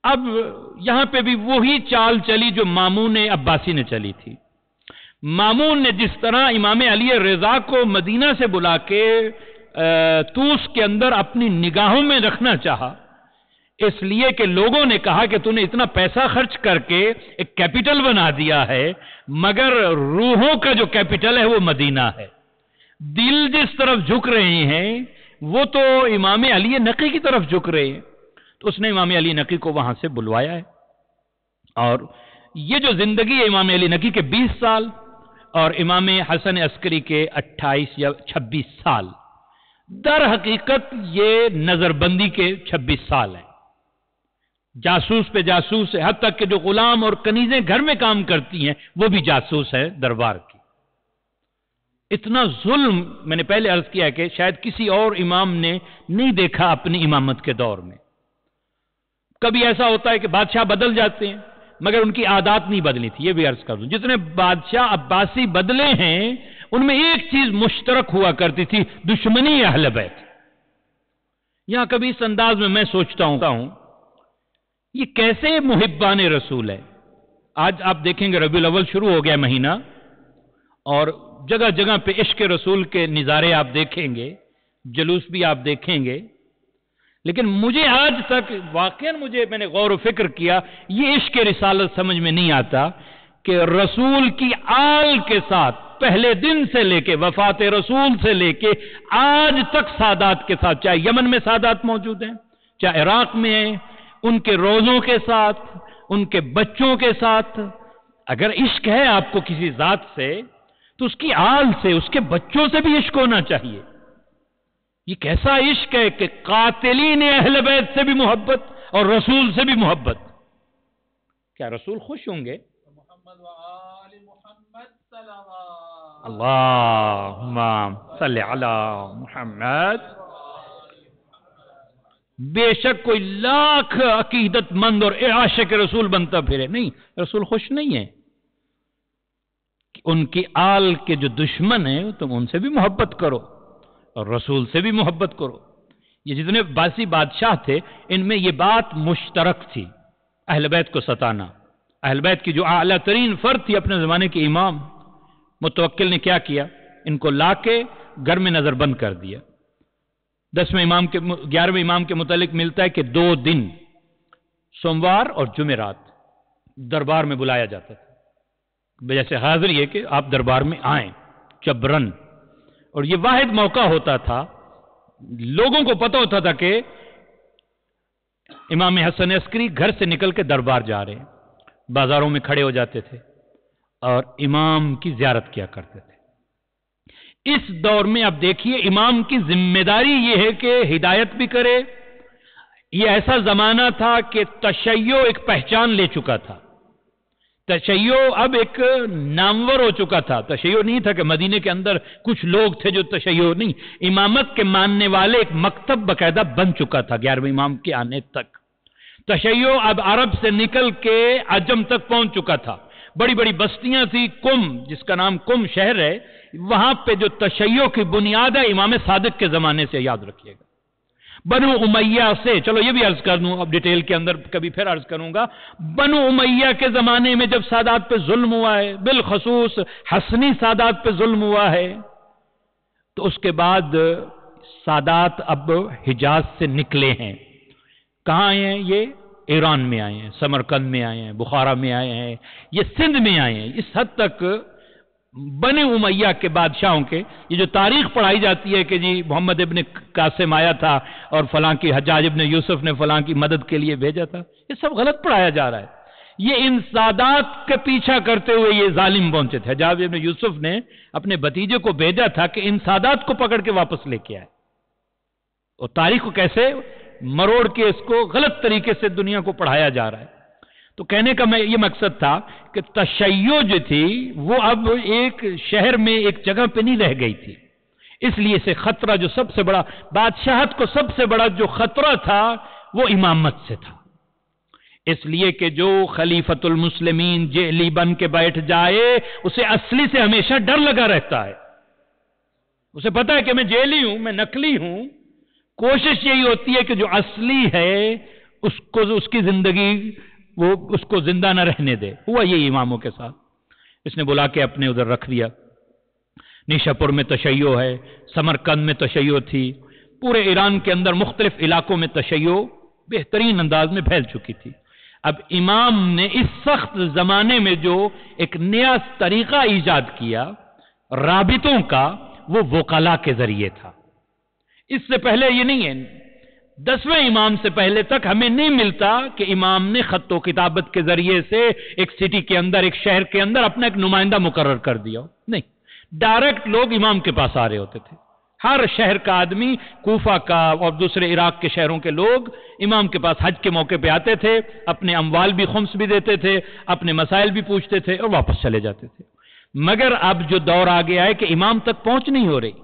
اب یہاں پہ بھی وہی چال چلی جو مامون عباسی نے چلی تھی. مامون نے جس طرح امام علی رضا کو مدینہ سے بلا کے طوس کے اندر اپنی نگاہوں میں رکھنا چاہا، اس لیے کہ لوگوں نے کہا کہ تو نے اتنا پیسہ خرچ کر کے ایک کیپٹل بنا دیا ہے، مگر روحوں کا جو کیپٹل ہے وہ مدینہ ہے. دل جس طرف جھک رہے ہیں وہ تو امام علی نقی کی طرف جھک رہے ہیں. تو اس نے امام علی نقی کو وہاں سے بلوایا ہے. اور یہ جو زندگی ہے امام علی نقی کے 20 سال اور امام حسن عسکری کے 28 یا 26 سال، در حقیقت یہ نظر بندی کے 26 سال ہیں. جاسوس پہ جاسوس ہے، حد تک کہ جو غلام اور کنیزیں گھر میں کام کرتی ہیں وہ بھی جاسوس ہے دربار کی. اتنا ظلم میں نے پہلے عرض کیا ہے کہ شاید کسی اور امام نے نہیں دیکھا اپنی امامت کے دور میں. کبھی ایسا ہوتا ہے کہ بادشاہ بدل جاتے ہیں مگر ان کی عادات نہیں بدلی تھی. یہ بھی عرض کر دوں، جتنے بادشاہ عباسی بدلے ہیں ان میں ایک چیز مشترک ہوا کرتی تھی، دشمنی اہل بیت. یہاں کبھی اس انداز میں میں سوچتا ہوں یہ کیسے محبان رسول ہے. آج آپ دیکھیں گے ربیع الاول شروع ہو گیا مہینہ اور جگہ جگہ پہ عشق رسول کے نظارے آپ دیکھیں گے، جلوس بھی آپ دیکھیں گے. لیکن مجھے آج تک واقعاً میں نے غور و فکر کیا، یہ عشق رسالت سمجھ میں نہیں آتا کہ رسول کی آل کے ساتھ پہلے دن سے لے کے وفات رسول سے لے کے آج تک سادات کے ساتھ، چاہے یمن میں سادات موجود ہیں، چاہے عراق میں ہیں، ان کے روزوں کے ساتھ، ان کے بچوں کے ساتھ، اگر عشق ہے آپ کو کسی ذات سے تو اس کی آل سے، اس کے بچوں سے بھی عشق ہونا چاہیے۔ یہ کیسا عشق ہے کہ قاتلین اہل بیت سے بھی محبت اور رسول سے بھی محبت۔ کیا رسول خوش ہوں گے؟ اللہم صلی علی محمد۔ بے شک کوئی لاکھ عقیدت مند اور عاشق رسول بنتا پھرے، نہیں، رسول خوش نہیں ہے۔ ان کی آل کے جو دشمن ہیں تم ان سے بھی محبت کرو اور رسول سے بھی محبت کرو۔ یہ جتنے باسی بادشاہ تھے ان میں یہ بات مشترک تھی، اہل بیت کو ستانا۔ اہل بیت کی جو اعلیٰ ترین فرد تھی اپنے زمانے کے امام متوکل نے کیا کیا؟ ان کو لا کے گھر میں نظر بند کر دیا۔ 11ویں امام کے متعلق ملتا ہے کہ 2 دن سوموار اور جمعرات دربار میں بلایا جاتا تھا، جیسے حاضر یہ کہ آپ دربار میں آئیں چبرن، اور یہ واحد موقع ہوتا تھا، لوگوں کو پتہ ہوتا تھا کہ امام حسن عسکری گھر سے نکل کے دربار جا رہے ہیں، بازاروں میں کھڑے ہو جاتے تھے اور امام کی زیارت کیا کرتے تھے۔ اس دور میں اب دیکھیے امام کی ذمہ داری یہ ہے کہ ہدایت بھی کرے۔ یہ ایسا زمانہ تھا کہ تشیع ایک پہچان لے چکا تھا، تشیع اب ایک نامور ہو چکا تھا۔ تشیع نہیں تھا کہ مدینے کے اندر کچھ لوگ تھے جو تشیع نہیں، امامت کے ماننے والے ایک مکتب باقاعدہ بن چکا تھا 11ویں امام کے آنے تک۔ تشیع اب عرب سے نکل کے عجم تک پہنچ چکا تھا۔ بڑی بڑی بستیاں تھی، کم جس کا نام کم شہر ہے، وہاں پہ جو تشیع کی بنیاد ہے امام صادق کے زمانے سے، یاد رکھیے گا۔ بنو امیہ سے، چلو یہ بھی عرض کر دوں، اب ڈیٹیل کے اندر کبھی پھر عرض کروں گا، بنو امیہ کے زمانے میں جب سادات پہ ظلم ہوا ہے، بالخصوص حسنی سادات پہ ظلم ہوا ہے، تو اس کے بعد سادات اب حجاز سے نکلے ہیں۔ کہاں آئے ہیں؟ یہ ایران میں آئے ہیں، سمرقند میں آئے ہیں، بخارا میں آئے ہیں، یہ سندھ میں آئے ہیں۔ اس حد تک بنی امیہ کے بادشاہوں کے یہ جو تاریخ پڑھائی جاتی ہے کہ جی محمد ابن قاسم آیا تھا اور فلاں کی حجاج ابن یوسف نے فلاں کی مدد کے لیے بھیجا تھا، یہ سب غلط پڑھایا جا رہا ہے۔ یہ ان سادات کے پیچھا کرتے ہوئے یہ ظالم پہنچے تھے۔ حجاج ابن یوسف نے اپنے بھتیجے کو بھیجا تھا کہ ان سادات کو پکڑ کے واپس لے کے آئے، اور تاریخ کو کیسے مروڑ کے اس کو غلط طریقے سے دنیا کو پڑھایا جا رہا ہے۔ تو کہنے کا میں یہ مقصد تھا کہ تشیع جو تھی وہ اب ایک شہر میں ایک جگہ پہ نہیں رہ گئی تھی، اس لیے سے خطرہ جو سب سے بڑا، بادشاہت کو سب سے بڑا جو خطرہ تھا وہ امامت سے تھا، اس لیے کہ جو خلیفۃ المسلمین جیلی بن کے بیٹھ جائے اسے اصلی سے ہمیشہ ڈر لگا رہتا ہے، اسے پتا ہے کہ میں جیلی ہوں، میں نقلی ہوں۔ کوشش یہی ہوتی ہے کہ جو اصلی ہے اس کی زندگی وہ اس کو زندہ نہ رہنے دے۔ ہوا یہ اماموں کے ساتھ، اس نے بلا کے اپنے ادھر رکھ دیا۔ نیشاپور میں تشیع ہے، سمرقند میں تشیع تھی، پورے ایران کے اندر مختلف علاقوں میں تشیع بہترین انداز میں پھیل چکی تھی۔ اب امام نے اس سخت زمانے میں جو ایک نیا طریقہ ایجاد کیا رابطوں کا، وہ وکلا کے ذریعے تھا۔ اس سے پہلے یہ نہیں ہے، 10ویں امام سے پہلے تک ہمیں نہیں ملتا کہ امام نے خط و کتابت کے ذریعے سے ایک سٹی کے اندر، ایک شہر کے اندر اپنا ایک نمائندہ مقرر کر دیا، نہیں، ڈائریکٹ لوگ امام کے پاس آ رہے ہوتے تھے۔ ہر شہر کا آدمی، کوفہ کا اور دوسرے عراق کے شہروں کے لوگ امام کے پاس حج کے موقع پہ آتے تھے، اپنے اموال بھی خمس بھی دیتے تھے، اپنے مسائل بھی پوچھتے تھے اور واپس چلے جاتے تھے۔ مگر اب جو دور آ گیا ہے کہ امام تک پہنچ نہیں ہو رہی،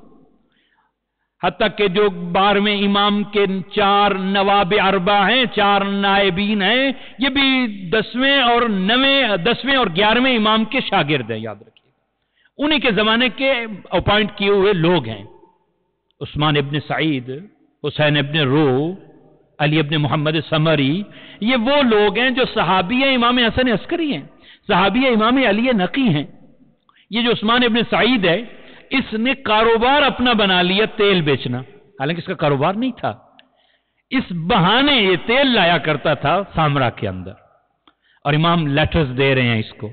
حتیٰ کہ جو 12ویں امام کے 4 نواب اربع ہیں، 4 نائبین ہیں، یہ بھی 10ویں اور 11ویں امام کے شاگرد ہیں، یاد رکھیے، انہی کے زمانے کے اپوائنٹ کیے ہوئے لوگ ہیں۔ عثمان ابن سعید، حسین ابن رو، علی ابن محمد سمری، یہ وہ لوگ ہیں جو صحابی امام حسن عسکری ہیں، صحابی امام علی نقی ہیں۔ یہ جو عثمان ابن سعید ہے، اس نے کاروبار اپنا بنا لیا تیل بیچنا، حالانکہ اس کا کاروبار نہیں تھا، اس بہانے یہ تیل لایا کرتا تھا سامرا کے اندر، اور امام لیٹرز دے رہے ہیں اس کو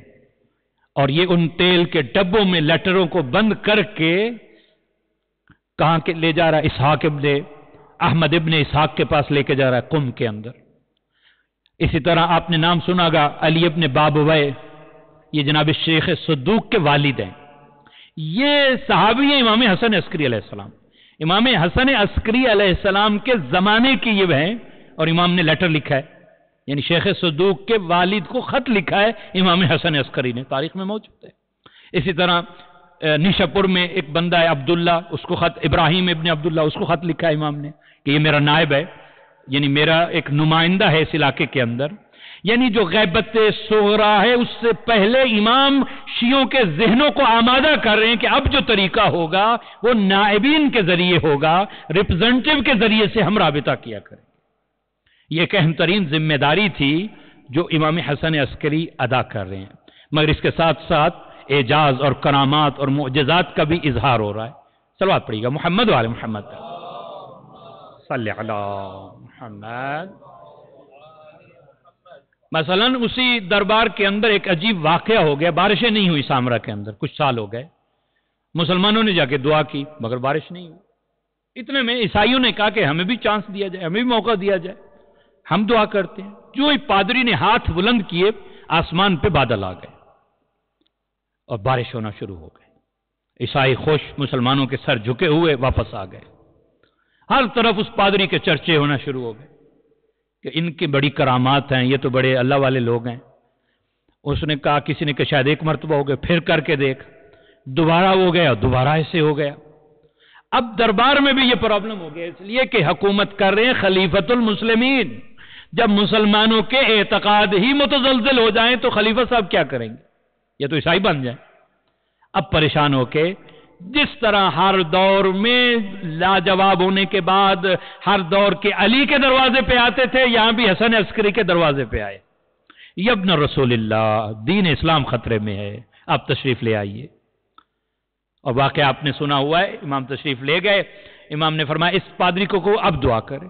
اور یہ ان تیل کے ڈبوں میں لیٹروں کو بند کر کے کہاں کے لے جا رہا ہے؟ اسحاق ابن احمد ابن اسحاق کے پاس لے کے جا رہا ہے، قم کے اندر۔ اسی طرح آپ نے نام سنا گا علی ابن بابویہ، یہ جناب شیخ صدوق کے والد ہیں، یہ صحابی ہیں امام حسن عسکری علیہ السلام۔ امام حسن عسکری علیہ السلام کے زمانے کی یہ ہیں، اور امام نے لیٹر لکھا ہے، یعنی شیخ صدوق کے والد کو خط لکھا ہے امام حسن عسکری نے، تاریخ میں موجود ہے۔ اسی طرح نیشا پور میں ایک بندہ ہے عبداللہ، اس کو خط، ابراہیم ابن عبداللہ، اس کو خط لکھا ہے امام نے کہ یہ میرا نائب ہے، یعنی میرا ایک نمائندہ ہے اس علاقے کے اندر۔ یعنی جو غیبت صغرا ہے اس سے پہلے امام شیعوں کے ذہنوں کو آمادہ کر رہے ہیں کہ اب جو طریقہ ہوگا وہ نائبین کے ذریعے ہوگا، ریپرزنٹیو کے ذریعے سے ہم رابطہ کیا کریں۔ یہ ایک اہم ترین ذمہ داری تھی جو امام حسن عسکری ادا کر رہے ہیں، مگر اس کے ساتھ ساتھ اعجاز اور کرامات اور معجزات کا بھی اظہار ہو رہا ہے۔ صلوات پڑھیے گا محمد وعلی محمد، صلی علی محمد۔ مثلا اسی دربار کے اندر ایک عجیب واقعہ ہو گیا، بارشیں نہیں ہوئی سامرا کے اندر، کچھ سال ہو گئے، مسلمانوں نے جا کے دعا کی مگر بارش نہیں ہوئی۔ اتنے میں عیسائیوں نے کہا کہ ہمیں بھی چانس دیا جائے، ہمیں بھی موقع دیا جائے، ہم دعا کرتے ہیں۔ جو ہی پادری نے ہاتھ بلند کیے، آسمان پہ بادل آ گئے اور بارش ہونا شروع ہو گئی۔ عیسائی خوش، مسلمانوں کے سر جھکے ہوئے واپس آ گئے۔ ہر طرف اس پادری کے چرچے ہونا شروع ہو گئے کہ ان کی بڑی کرامات ہیں، یہ تو بڑے اللہ والے لوگ ہیں۔ اس نے کہا، کسی نے کہ شاید ایک مرتبہ ہو گئے، پھر کر کے دیکھ، دوبارہ ہو گیا، دوبارہ ایسے ہو گیا۔ اب دربار میں بھی یہ پرابلم ہو گیا، اس لیے کہ حکومت کر رہے ہیں خلیفۃ المسلمین۔ جب مسلمانوں کے اعتقاد ہی متزلزل ہو جائیں تو خلیفہ صاحب کیا کریں گے؟ یہ تو عیسائی بن جائیں۔ اب پریشان ہو کے جس طرح ہر دور میں لاجواب ہونے کے بعد ہر دور کے علی کے دروازے پہ آتے تھے، یہاں بھی حسن عسکری کے دروازے پہ آئے۔ ابن رسول اللہ، دین اسلام خطرے میں ہے، آپ تشریف لے آئیے۔ اور واقعہ آپ نے سنا ہوا ہے، امام تشریف لے گئے، امام نے فرمایا اس پادری کو اب دعا کرے۔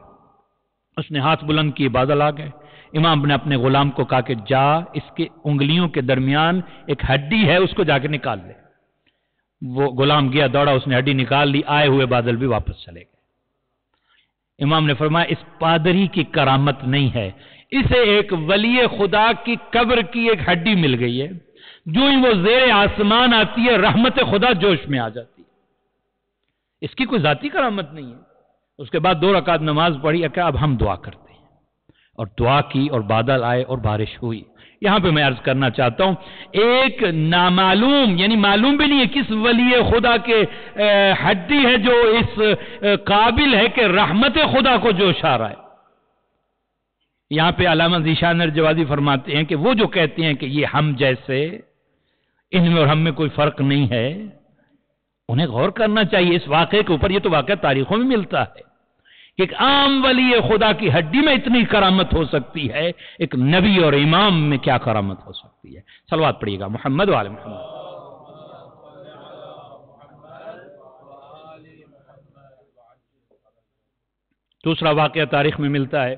اس نے ہاتھ بلند کیے، بادل آ گئے۔ امام نے اپنے غلام کو کہا کہ جا اس کے انگلیوں کے درمیان ایک ہڈی ہے، اس کو جا کے نکال لے۔ وہ غلام گیا، دوڑا، اس نے ہڈی نکال لی، آئے ہوئے بادل بھی واپس چلے گئے۔ امام نے فرمایا اس پادری کی کرامت نہیں ہے، اسے ایک ولی خدا کی قبر کی ایک ہڈی مل گئی ہے، جو ہی وہ زیر آسمان آتی ہے رحمت خدا جوش میں آ جاتی ہے، اس کی کوئی ذاتی کرامت نہیں ہے۔ اس کے بعد 2 رکعت نماز پڑھی، کہ اب ہم دعا کرتے ہیں، اور دعا کی اور بادل آئے اور بارش ہوئی۔ یہاں پہ میں عرض کرنا چاہتا ہوں، ایک نامعلوم، یعنی معلوم بھی نہیں ہے کس ولی خدا کے ہڈی ہے جو اس قابل ہے کہ رحمت خدا کو جوش آ رہا ہے۔ یہاں پہ علامہ ذیشان نرجوازی فرماتے ہیں کہ وہ جو کہتے ہیں کہ یہ ہم جیسے، ان میں اور ہم میں کوئی فرق نہیں ہے، انہیں غور کرنا چاہیے اس واقعے کے اوپر۔ یہ تو واقعہ تاریخوں میں ملتا ہے کہ ایک عام ولی خدا کی ہڈی میں اتنی کرامت ہو سکتی ہے، ایک نبی اور امام میں کیا کرامت ہو سکتی ہے۔ صلوات پڑھیے گا محمد وعلی محمد۔ دوسرا واقعہ تاریخ میں ملتا ہے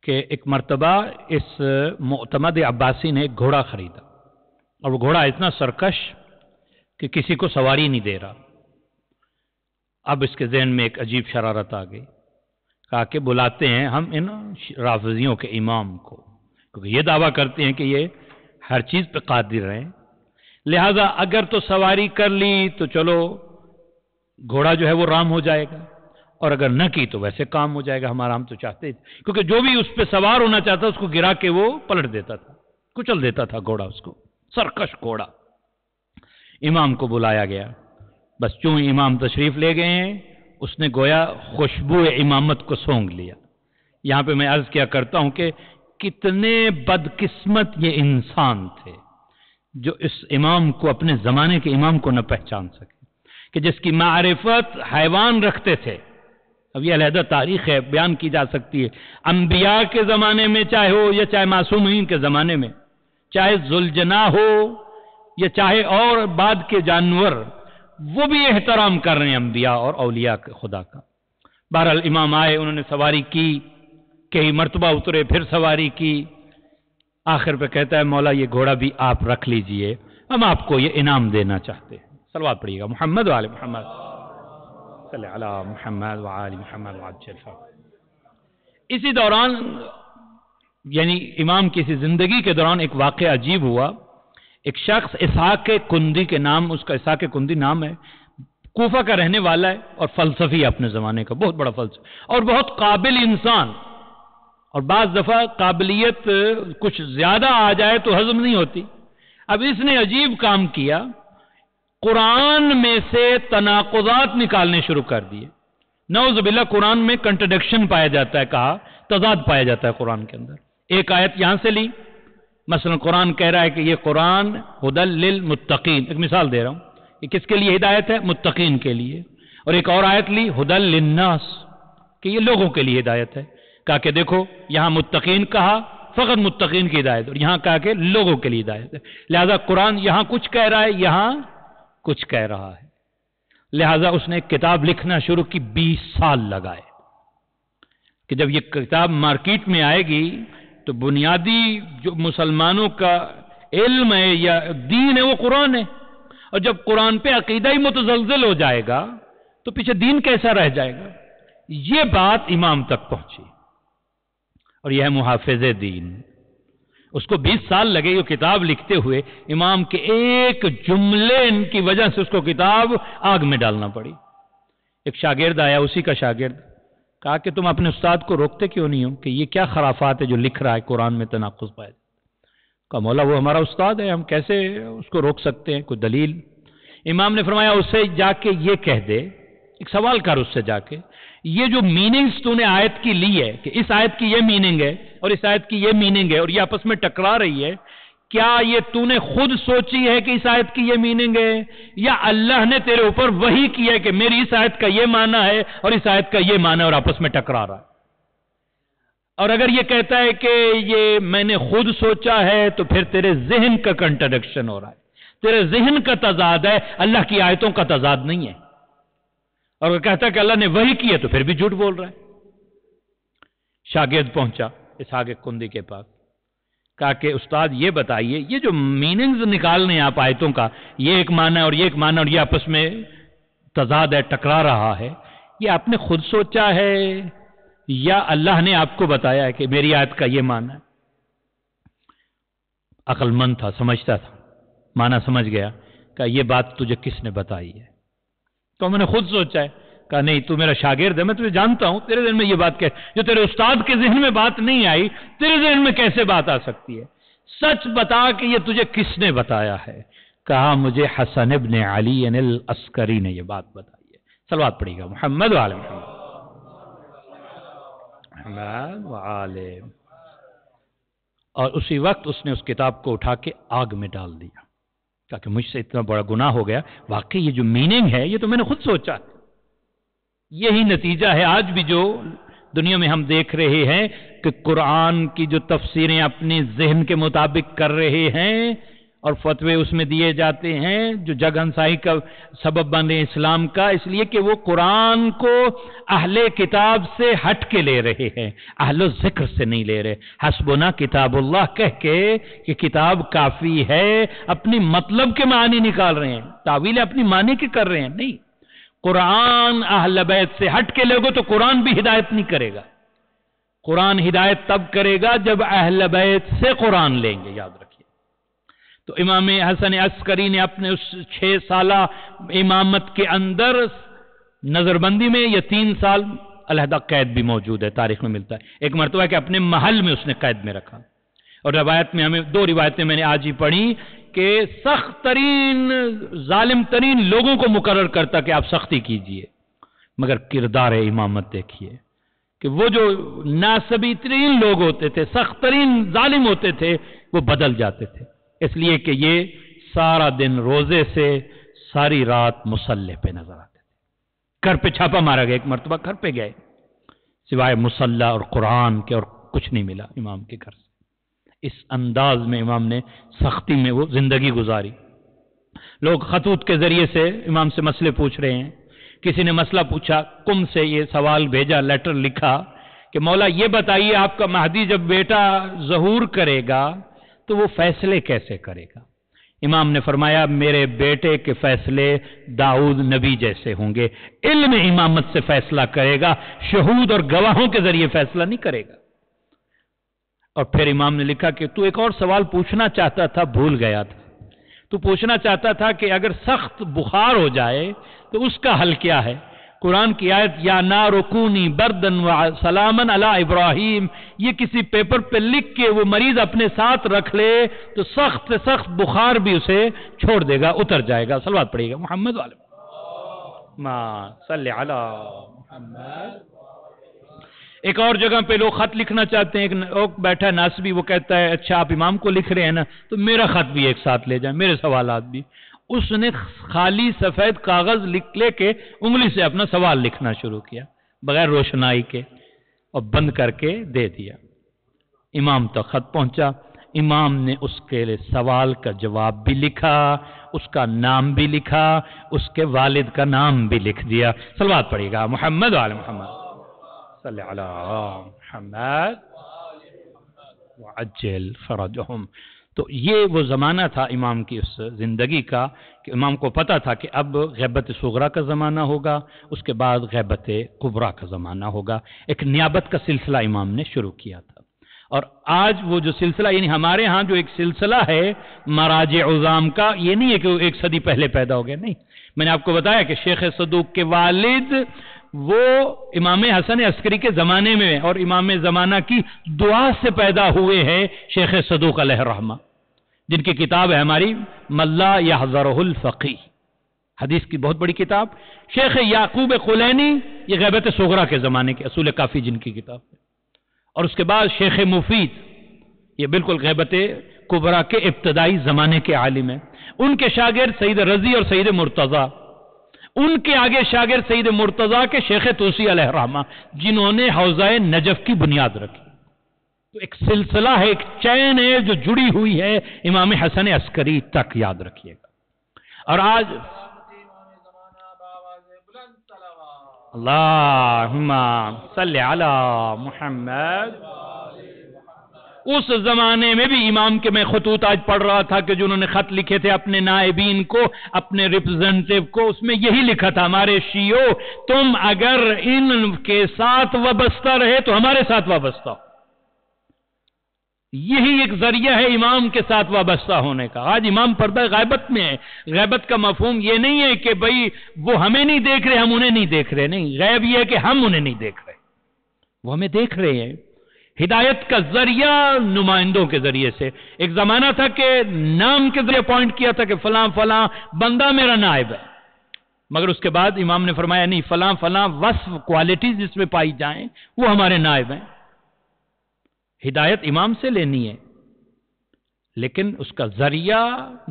کہ ایک مرتبہ اس معتمد عباسی نے ایک گھوڑا خریدا، اور وہ گھوڑا اتنا سرکش کہ کسی کو سواری نہیں دے رہا۔ اب اس کے ذہن میں ایک عجیب شرارت آ گئی، کہا کہ بلاتے ہیں ہم ان رافضیوں کے امام کو، کیونکہ یہ دعویٰ کرتے ہیں کہ یہ ہر چیز پہ قادر ہیں، لہذا اگر تو سواری کر لی تو چلو گھوڑا جو ہے وہ رام ہو جائے گا، اور اگر نہ کی تو ویسے کام ہو جائے گا ہمارا، ہم تو چاہتے تھے، کیونکہ جو بھی اس پہ سوار ہونا چاہتا اس کو گرا کے وہ پلٹ دیتا تھا، کچل دیتا تھا گھوڑا اس کو، سرکش گھوڑا۔ امام کو بلایا گیا، بس چوں امام تشریف لے گئے ہیں، اس نے گویا خوشبو امامت کو سونگ لیا۔ یہاں پہ میں عرض کیا کرتا ہوں کہ کتنے بدقسمت یہ انسان تھے جو اس امام کو، اپنے زمانے کے امام کو نہ پہچان سکے، کہ جس کی معرفت حیوان رکھتے تھے۔ اب یہ علیحدہ تاریخ ہے، بیان کی جا سکتی ہے، انبیاء کے زمانے میں چاہے ہو یا چاہے معصومین کے زمانے میں، چاہے ذوالجناح ہو یا چاہے اور بعد کے جانور، وہ بھی احترام کر رہے ہیں انبیاء اور اولیاء خدا کا۔ بہرحال امام آئے، انہوں نے سواری کی، کئی مرتبہ اترے، پھر سواری کی، آخر پہ کہتا ہے مولا یہ گھوڑا بھی آپ رکھ لیجئے، ہم آپ کو یہ انعام دینا چاہتے ہیں۔ صلوات پڑھیے گا محمد وآل محمد، صلی علی محمد وآل محمد وعجل فرج۔ اسی دوران یعنی امام کی زندگی کے دوران ایک واقعہ عجیب ہوا۔ ایک شخص اسحاق کندی کے نام، اس کا اسحاق کندی نام ہے، کوفہ کا رہنے والا ہے اور فلسفی اپنے زمانے کا، بہت بڑا فلسفی اور بہت قابل انسان، اور بعض دفعہ قابلیت کچھ زیادہ آ جائے تو ہضم نہیں ہوتی۔ اب اس نے عجیب کام کیا، قرآن میں سے تناقضات نکالنے شروع کر دیے۔ نعوذ باللہ قرآن میں کنٹرڈکشن پایا جاتا ہے، کہا تضاد پایا جاتا ہے قرآن کے اندر۔ ایک آیت یہاں سے لی، مثلا قرآن کہہ رہا ہے کہ یہ قرآن ہدی للمتقین، ایک مثال دے رہا ہوں، یہ کس کے لیے ہدایت ہے؟ متقین کے لیے۔ اور ایک اور آیت لی ہدی للناس، کہ یہ لوگوں کے لیے ہدایت ہے۔ کہا کہ دیکھو یہاں متقین کہا، فقط متقین کی ہدایت، اور یہاں کہا کہ لوگوں کے لیے ہدایت ہے۔ لہذا قرآن یہاں کچھ کہہ رہا ہے، یہاں کچھ کہہ رہا ہے۔ لہذا اس نے ایک کتاب لکھنا شروع کی، 20 سال لگائے کہ جب یہ کتاب مارکیٹ میں آئے گی تو بنیادی جو مسلمانوں کا علم ہے یا دین ہے وہ قرآن ہے، اور جب قرآن پہ عقیدہ ہی متزلزل ہو جائے گا تو پیچھے دین کیسا رہ جائے گا۔ یہ بات امام تک پہنچی، اور یہ ہے محافظ دین۔ اس کو 20 سال لگے یہ کتاب لکھتے ہوئے، امام کے ایک جملے کی وجہ سے اس کو کتاب آگ میں ڈالنا پڑی۔ ایک شاگرد آیا، اسی کا شاگرد، کہا کہ تم اپنے استاد کو روکتے کیوں نہیں ہو کہ یہ کیا خرافات ہے جو لکھ رہا ہے، قرآن میں تناقض پائے۔ کہا مولا وہ ہمارا استاد ہے، ہم کیسے اس کو روک سکتے ہیں، کوئی دلیل؟ امام نے فرمایا اسے جا کے یہ کہہ دے، ایک سوال کر اس سے جا کے، یہ جو میننگز تو نے آیت کی لی ہے کہ اس آیت کی یہ میننگ ہے اور اس آیت کی یہ میننگ ہے اور یہ آپس میں ٹکرا رہی ہے، کیا یہ تو نے خود سوچی ہے کہ اس آیت کی یہ میننگ ہے، یا اللہ نے تیرے اوپر وحی کی ہے کہ میری اس آیت کا یہ معنی ہے اور اس آیت کا یہ معنی ہے اور آپس میں ٹکرا رہا ہے؟ اور اگر یہ کہتا ہے کہ یہ میں نے خود سوچا ہے تو پھر تیرے ذہن کا کنٹرڈکشن ہو رہا ہے، تیرے ذہن کا تضاد ہے، اللہ کی آیتوں کا تضاد نہیں ہے۔ اور وہ کہتا ہے کہ اللہ نے وحی کی ہے تو پھر بھی جھوٹ بول رہا ہے۔ شاگرد پہنچا اسحاق کندی کے پاس، کہا کہ استاد یہ بتائیے یہ جو میننگز نکالنے آپ آیتوں کا، یہ ایک معنی اور یہ ایک معنی اور یہ آپس میں تضاد ہے، ٹکرا رہا ہے، یہ آپ نے خود سوچا ہے یا اللہ نے آپ کو بتایا ہے کہ میری آیت کا یہ معنی ہے؟ عقل مند تھا، سمجھتا تھا، معنی سمجھ گیا، کہ یہ بات تجھے کس نے بتائی ہے؟ تو میں نے خود سوچا ہے۔ کہا نہیں، تو میرا شاگرد ہے، میں تجھے جانتا ہوں، تیرے ذہن میں یہ بات جو تیرے استاد کے ذہن میں بات نہیں آئی، تیرے ذہن میں کیسے بات آ سکتی ہے؟ سچ بتا کہ یہ تجھے کس نے بتایا ہے؟ کہا مجھے حسن ابن علی العسکری نے یہ بات بتائی ہے۔ صلوات پڑھیے گا محمد وآل محمد، محمد وآل۔ اور اسی وقت اس نے اس کتاب کو اٹھا کے آگ میں ڈال دیا، کہا کہ مجھ سے اتنا بڑا گناہ ہو گیا، واقعی یہ جو میننگ ہے یہ تو میں نے خود سوچا۔ یہی نتیجہ ہے آج بھی جو دنیا میں ہم دیکھ رہے ہیں کہ قرآن کی جو تفسیریں اپنے ذہن کے مطابق کر رہے ہیں اور فتوے اس میں دیے جاتے ہیں جو جگ ہنسائی کا سبب بنے اسلام کا، اس لیے کہ وہ قرآن کو اہل کتاب سے ہٹ کے لے رہے ہیں، اہل ذکر سے نہیں لے رہے۔ حسبنا کتاب اللہ کہہ کے کہ کتاب کافی ہے، اپنی مطلب کے معنی نکال رہے ہیں، تعویل اپنی معنی کے کر رہے ہیں۔ نہیں، قرآن اہل بیت سے ہٹ کے لے گو تو قرآن بھی ہدایت نہیں کرے گا۔ قرآن ہدایت تب کرے گا جب اہل بیت سے قرآن لیں گے، یاد رکھیے۔ تو امام حسن عسکری نے اپنے اس 6 سالہ امامت کے اندر نظر بندی میں یہ 3 سال علیحدہ قید بھی موجود ہے، تاریخ میں ملتا ہے۔ ایک مرتبہ کہ اپنے محل میں اس نے قید میں رکھا، اور روایت میں ہمیں 2 روایتیں میں نے آج ہی پڑھی کہ سخت ترین ظالم ترین لوگوں کو مقرر کرتا کہ آپ سختی کیجئے، مگر کردار امامت دیکھیے کہ وہ جو ناسبی ترین لوگ ہوتے تھے، سخت ترین ظالم ہوتے تھے، وہ بدل جاتے تھے، اس لیے کہ یہ سارا دن روزے سے ساری رات مصلے پہ نظر آتے تھے۔ گھر پہ چھاپا مارا گیا، ایک مرتبہ گھر پہ گئے، سوائے مصلی اور قرآن کے اور کچھ نہیں ملا امام کے گھر سے۔ اس انداز میں امام نے سختی میں وہ زندگی گزاری۔ لوگ خطوط کے ذریعے سے امام سے مسئلے پوچھ رہے ہیں۔ کسی نے مسئلہ پوچھا، قم سے یہ سوال بھیجا، لیٹر لکھا کہ مولا یہ بتائیے آپ کا مہدی جب بیٹا ظہور کرے گا تو وہ فیصلے کیسے کرے گا؟ امام نے فرمایا میرے بیٹے کے فیصلے داؤد نبی جیسے ہوں گے، علم امامت سے فیصلہ کرے گا، شہود اور گواہوں کے ذریعے فیصلہ نہیں کرے گا۔ اور پھر امام نے لکھا کہ تو ایک اور سوال پوچھنا چاہتا تھا، بھول گیا تھا۔ تو پوچھنا چاہتا تھا کہ اگر سخت بخار ہو جائے تو اس کا حل کیا ہے؟ قرآن کی آیت یا نار کونی بردن و سلامن علی ابراہیم، یہ کسی پیپر پہ لکھ کے وہ مریض اپنے ساتھ رکھ لے تو سخت سے سخت بخار بھی اسے چھوڑ دے گا، اتر جائے گا۔ صلوات پڑھیے گا محمد علیہ ما صلی علی محمد۔ ایک اور جگہ پہ لوگ خط لکھنا چاہتے ہیں، ایک بیٹھا ناسبی، وہ کہتا ہے اچھا آپ امام کو لکھ رہے ہیں نا تو میرا خط بھی ایک ساتھ لے جائیں، میرے سوالات بھی۔ اس نے خالی سفید کاغذ لے کے انگلی سے اپنا سوال لکھنا شروع کیا بغیر روشنائی کے اور بند کر کے دے دیا۔ امام تک خط پہنچا، امام نے اس کے سوال کا جواب بھی لکھا، اس کا نام بھی لکھا، اس کے والد کا نام بھی لکھ دیا۔ صلوات پڑھیے گا محمد وعلی محمد صلی علی محمد وعجل فرجہم۔ تو یہ وہ زمانہ تھا امام کی اس زندگی کا کہ امام کو پتا تھا کہ اب غیبت صغرا کا زمانہ ہوگا، اس کے بعد غیبت کبرا کا زمانہ ہوگا۔ ایک نیابت کا سلسلہ امام نے شروع کیا تھا، اور آج وہ جو سلسلہ، یعنی ہمارے ہاں جو ایک سلسلہ ہے مراجع عظام کا، یہ نہیں ہے کہ وہ 1 صدی پہلے پیدا ہو گیا، نہیں۔ میں نے آپ کو بتایا کہ شیخ صدوق کے والد وہ امام حسن عسکری کے زمانے میں اور امام زمانہ کی دعا سے پیدا ہوئے ہیں شیخ صدوق علیہ الرحمہ، جن کی کتاب ہے ہماری ملا یحذرہ الفقیہ، حدیث کی بہت بڑی کتاب۔ شیخ یعقوب قلینی یہ غیبت صغرا کے زمانے کے اصول کافی جن کی کتاب ہے، اور اس کے بعد شیخ مفید یہ بالکل غیبت کبرا کے ابتدائی زمانے کے عالم ہیں۔ ان کے شاگرد سید رضی اور سید مرتضیٰ، ان کے آگے شاگرد سید مرتضیٰ کے شیخ توسی علیہ الرحمہ، جنہوں نے حوضہ نجف کی بنیاد رکھی۔ تو ایک سلسلہ ہے، ایک چین ہے جو جڑی ہوئی ہے امام حسن عسکری تک، یاد رکھیے گا۔ اور آج اللہم صلی علی محمد، اس زمانے میں بھی امام کے میں خطوط آج پڑھ رہا تھا کہ جنہوں نے خط لکھے تھے اپنے نائبین کو، اپنے ریپرزنٹیو کو، اس میں یہی لکھا تھا ہمارے شیعو تم اگر ان کے ساتھ وابستہ رہے تو ہمارے ساتھ وابستہ ہو۔ یہی ایک ذریعہ ہے امام کے ساتھ وابستہ ہونے کا۔ آج امام پردہ غیبت میں ہے۔ غیبت کا مفہوم یہ نہیں ہے کہ بھئی وہ ہمیں نہیں دیکھ رہے ہم انہیں نہیں دیکھ رہے، نہیں، غیب یہ ہے کہ ہم انہیں نہیں دیکھ رہے، وہ ہمیں دیکھ رہے ہیں۔ ہدایت کا ذریعہ نمائندوں کے ذریعے سے۔ ایک زمانہ تھا کہ نام کے ذریعے اپوائنٹ کیا تھا کہ فلاں فلاں بندہ میرا نائب ہے، مگر اس کے بعد امام نے فرمایا نہیں، فلاں فلاں وصف کوالٹیز جس میں پائی جائیں وہ ہمارے نائب ہیں۔ ہدایت امام سے لینی ہے، لیکن اس کا ذریعہ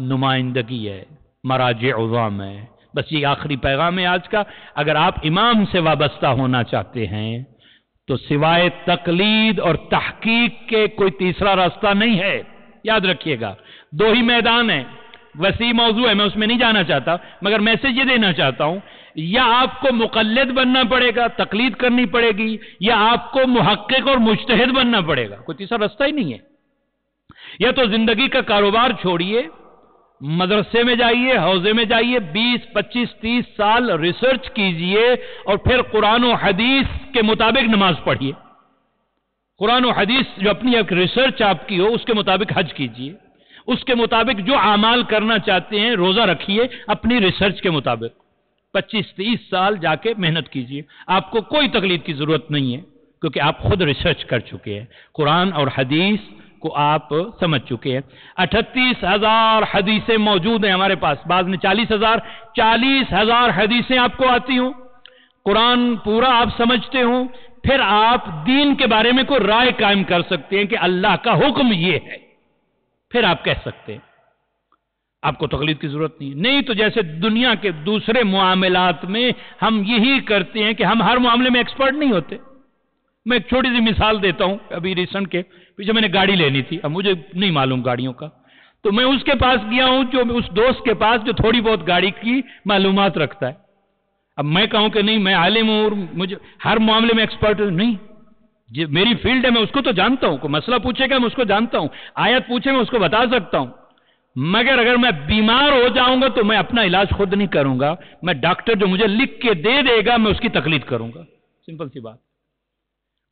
نمائندگی ہے، مراجع عظام ہے۔ بس یہ آخری پیغام ہے آج کا۔ اگر آپ امام سے وابستہ ہونا چاہتے ہیں تو سوائے تقلید اور تحقیق کے کوئی تیسرا راستہ نہیں ہے، یاد رکھیے گا۔ 2 ہی میدان ہیں، وسیع موضوع ہے، میں اس میں نہیں جانا چاہتا، مگر میسج یہ دینا چاہتا ہوں، یا آپ کو مقلد بننا پڑے گا، تقلید کرنی پڑے گی، یا آپ کو محقق اور مجتہد بننا پڑے گا، کوئی تیسرا راستہ ہی نہیں ہے۔ یا تو زندگی کا کاروبار چھوڑیے، مدرسے میں جائیے، حوزے میں جائیے، 20 25 30 سال ریسرچ کیجئے اور پھر قرآن و حدیث کے مطابق نماز پڑھیے۔ قرآن و حدیث جو اپنی ایک ریسرچ آپ کی ہو اس کے مطابق حج کیجئے، اس کے مطابق جو اعمال کرنا چاہتے ہیں روزہ رکھیے اپنی ریسرچ کے مطابق، 25 30 سال جا کے محنت کیجئے۔ آپ کو کوئی تقلید کی ضرورت نہیں ہے، کیونکہ آپ خود ریسرچ کر چکے ہیں، قرآن اور حدیث کو آپ سمجھ چکے ہیں۔ 38,000 حدیثیں موجود ہیں ہمارے پاس، بعض میں 40,000 حدیثیں آپ کو آتی ہوں، قرآن پورا آپ سمجھتے ہوں، پھر آپ دین کے بارے میں کوئی رائے قائم کر سکتے ہیں کہ اللہ کا حکم یہ ہے، پھر آپ کہہ سکتے ہیں، آپ کو تقلید کی ضرورت نہیں تو جیسے دنیا کے دوسرے معاملات میں ہم یہی کرتے ہیں کہ ہم ہر معاملے میں ایکسپرٹ نہیں ہوتے۔ میں ایک چھوٹی سی مثال دیتا ہوں، ابھی ریسنٹ کے پیچھے میں نے گاڑی لینی تھی، اب مجھے نہیں معلوم گاڑیوں کا، تو میں اس کے پاس گیا ہوں، جو اس دوست کے پاس جو تھوڑی بہت گاڑی کی معلومات رکھتا ہے۔ اب میں کہوں کہ نہیں میں عالم ہوں اور مجھے ہر معاملے میں ایکسپرٹ نہیں، میری فیلڈ ہے، میں اس کو تو جانتا ہوں، کوئی مسئلہ پوچھے گا میں اس کو جانتا ہوں، آیت پوچھے میں اس کو بتا سکتا ہوں، مگر اگر میں بیمار ہو جاؤں گا تو میں اپنا علاج خود نہیں کروں گا، میں ڈاکٹر جو مجھے لکھ کے دے گا میں اس کی تقلید کروں گا. سمپل سی بات.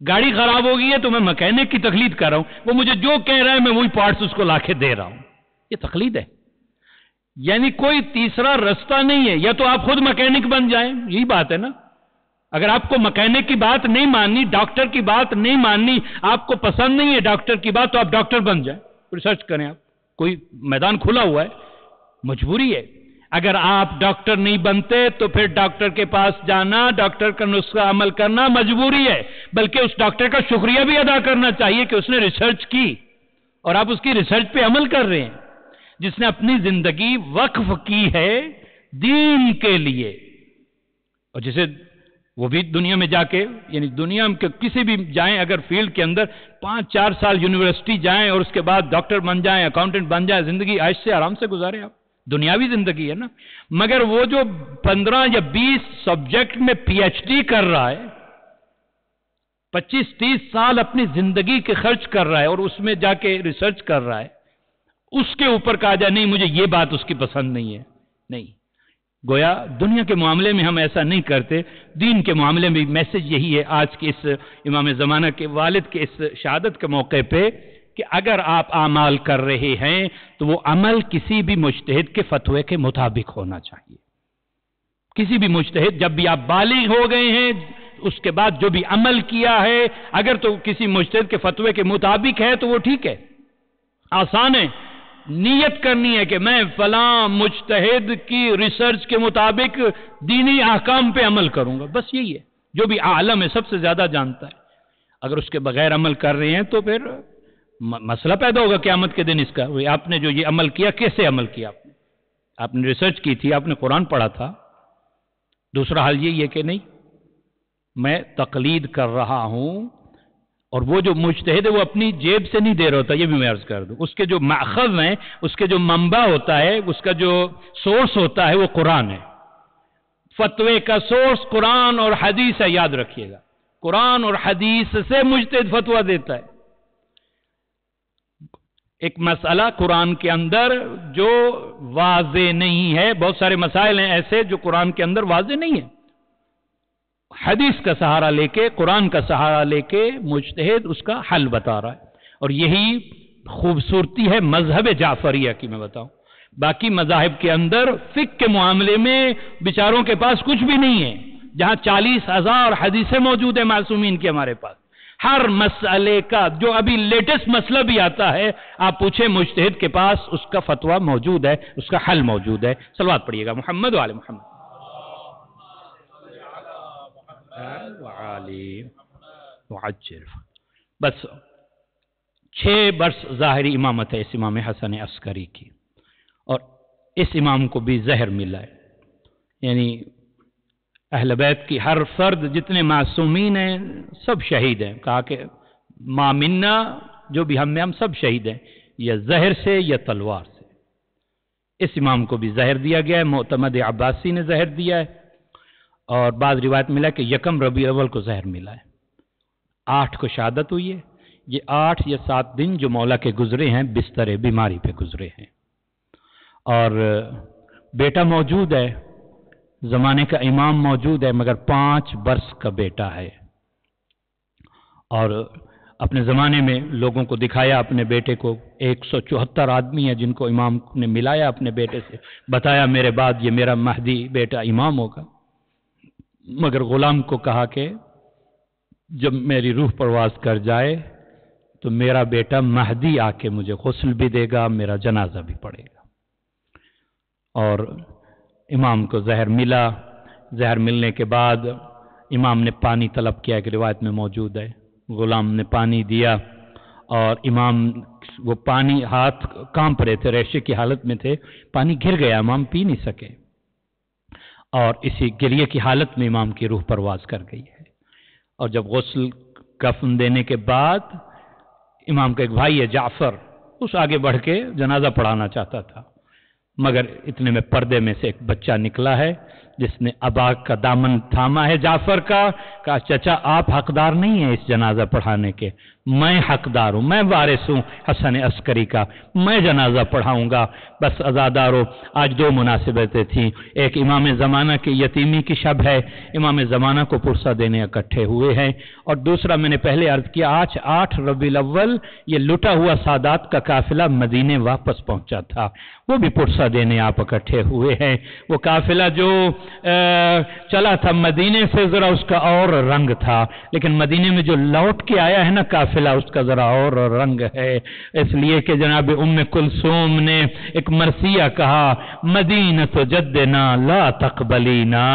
گاڑی خراب ہو گئی ہے تو میں مکینک کی تقلید کر رہا ہوں، وہ مجھے جو کہہ رہا ہے میں وہی پارٹس اس کو لا کے دے رہا ہوں. یہ تقلید ہے. یعنی کوئی تیسرا رستہ نہیں ہے، یا تو آپ خود مکینک بن جائیں، یہی بات ہے نا. اگر آپ کو مکینک کی بات نہیں ماننی، ڈاکٹر کی بات نہیں ماننی، آپ کو پسند نہیں ہے ڈاکٹر کی بات، تو آپ ڈاکٹر بن جائیں، ریسرچ کریں. آپ کوئی میدان کھلا ہوا ہے، مجبوری ہے. اگر آپ ڈاکٹر نہیں بنتے تو پھر ڈاکٹر کے پاس جانا، ڈاکٹر کا نسخہ عمل کرنا مجبوری ہے. بلکہ اس ڈاکٹر کا شکریہ بھی ادا کرنا چاہیے کہ اس نے ریسرچ کی اور آپ اس کی ریسرچ پہ عمل کر رہے ہیں. جس نے اپنی زندگی وقف کی ہے دین کے لیے، اور جسے وہ بھی دنیا میں جا کے، یعنی دنیا میں کسی بھی جائیں، اگر فیلڈ کے اندر 5-4 سال یونیورسٹی جائیں اور اس کے بعد ڈاکٹر بن جائیں، اکاؤنٹنٹ بن جائیں، زندگی عیش سے آرام سے گزارے آپ. دنیاوی زندگی ہے نا. مگر وہ جو 15 یا 20 سبجیکٹ میں پی ایچ ڈی کر رہا ہے، 25-30 سال اپنی زندگی کے خرچ کر رہا ہے اور اس میں جا کے ریسرچ کر رہا ہے، اس کے اوپر کہا جائے نہیں مجھے یہ بات اس کی پسند نہیں ہے. نہیں، گویا دنیا کے معاملے میں ہم ایسا نہیں کرتے. دین کے معاملے میں میسج یہی ہے آج کے اس امام زمانہ کے والد کے اس شہادت کے موقع پہ، کہ اگر آپ اعمال کر رہے ہیں تو وہ عمل کسی بھی مجتہد کے فتوے کے مطابق ہونا چاہیے. کسی بھی مجتہد، جب بھی آپ بالغ ہو گئے ہیں اس کے بعد جو بھی عمل کیا ہے، اگر تو کسی مجتہد کے فتوے کے مطابق ہے تو وہ ٹھیک ہے، آسان ہے. نیت کرنی ہے کہ میں فلاں مجتہد کی ریسرچ کے مطابق دینی احکام پہ عمل کروں گا، بس یہی ہے. جو بھی عالم ہے سب سے زیادہ جانتا ہے. اگر اس کے بغیر عمل کر رہے ہیں تو پھر مسئلہ پیدا ہوگا قیامت کے دن اس کا. آپ نے جو یہ عمل کیا کیسے عمل کیا؟ آپ نے ریسرچ کی تھی، آپ نے قرآن پڑھا تھا. دوسرا حال یہ ہے کہ نہیں میں تقلید کر رہا ہوں، اور وہ جو مجتہد ہے وہ اپنی جیب سے نہیں دے رہا ہوتا. یہ بھی میں عرض کر دوں، اس کے جو ماخذ ہیں، اس کے جو منبع ہوتا ہے، اس کا جو سورس ہوتا ہے وہ قرآن ہے. فتوے کا سورس قرآن اور حدیث ہے، یاد رکھیے گا. قرآن اور حدیث سے مجتہد فتویٰ دیتا ہے. ایک مسئلہ قرآن کے اندر جو واضح نہیں ہے، بہت سارے مسائل ہیں ایسے جو قرآن کے اندر واضح نہیں ہے، حدیث کا سہارا لے کے، قرآن کا سہارا لے کے مجتہد اس کا حل بتا رہا ہے. اور یہی خوبصورتی ہے مذہب جعفریہ کی. میں بتاؤں باقی مذاہب کے اندر فقہ کے معاملے میں بیچاروں کے پاس کچھ بھی نہیں ہے، جہاں 40,000 حدیثیں موجود ہیں معصومین کی ہمارے پاس. ہر مسئلے کا جو ابھی لیٹسٹ مسئلہ بھی آتا ہے آپ پوچھیں مجتہد کے پاس اس کا فتویٰ موجود ہے، اس کا حل موجود ہے. صلوات پڑھیے گا محمد و آل محمد. بس 6 برس ظاہری امامت ہے اس امام حسن عسکری کی، اور اس امام کو بھی زہر ملا ہے. یعنی اہل بیت کی ہر فرد جتنے معصومین ہیں سب شہید ہیں. کہا کہ ما منا، جو بھی ہم میں، ہم سب شہید ہیں، یا زہر سے یا تلوار سے. اس امام کو بھی زہر دیا گیا ہے. معتمد عباسی نے زہر دیا ہے، اور بعض روایت ملا کہ 1 ربیع الاول کو زہر ملا ہے. 8 کو شہادت ہوئی ہے. یہ 8 یا 7 دن جو مولا کے گزرے ہیں بستر بیماری پہ گزرے ہیں. اور بیٹا موجود ہے، زمانے کا امام موجود ہے، مگر 5 برس کا بیٹا ہے. اور اپنے زمانے میں لوگوں کو دکھایا اپنے بیٹے کو. 174 آدمی ہیں جن کو امام نے ملایا اپنے بیٹے سے، بتایا میرے بعد یہ میرا مہدی بیٹا امام ہوگا. مگر غلام کو کہا کہ جب میری روح پرواز کر جائے تو میرا بیٹا مہدی آ کے مجھے غسل بھی دے گا، میرا جنازہ بھی پڑھے گا. اور امام کو زہر ملا. زہر ملنے کے بعد امام نے پانی طلب کیا کہ روایت میں موجود ہے. غلام نے پانی دیا اور امام وہ پانی، ہاتھ کانپ رہے تھے، ریشے کی حالت میں تھے، پانی گر گیا، امام پی نہیں سکے. اور اسی گریے کی حالت میں امام کی روح پرواز کر گئی ہے. اور جب غسل کفن دینے کے بعد امام کا ایک بھائی ہے جعفر، اس آگے بڑھ کے جنازہ پڑھانا چاہتا تھا، مگر اتنے میں پردے میں سے ایک بچہ نکلا ہے جس نے ابا کا دامن تھاما ہے جعفر کا، کہا چچا آپ حقدار نہیں ہیں اس جنازہ پڑھانے کے، میں حقدار ہوں، میں وارث ہوں حسن عسکری کا، میں جنازہ پڑھاؤں گا۔ بس عزادارو، آج دو مناسبتیں تھیں، ایک امام زمانہ کی یتیمی کی شب ہے، امام زمانہ کو پرسہ دینے اکٹھے ہوئے ہیں، اور دوسرا میں نے پہلے عرض کیا آج 8 ربیع الاول یہ لٹا ہوا سادات کا قافلہ مدینے واپس پہنچا تھا، وہ بھی پرسہ دینے آپ اکٹھے ہوئے ہیں۔ وہ قافلہ جو چلا تھا مدینے سے ذرا اس کا اور رنگ تھا، لیکن مدینے میں جو لوٹ کے آیا ہے نا قافلہ اس کا ذرا اور رنگ ہے، اس لیے کہ جناب ام کلثوم نے ایک مرثیہ کہا مدینۃ جدنا لا تقبلینا،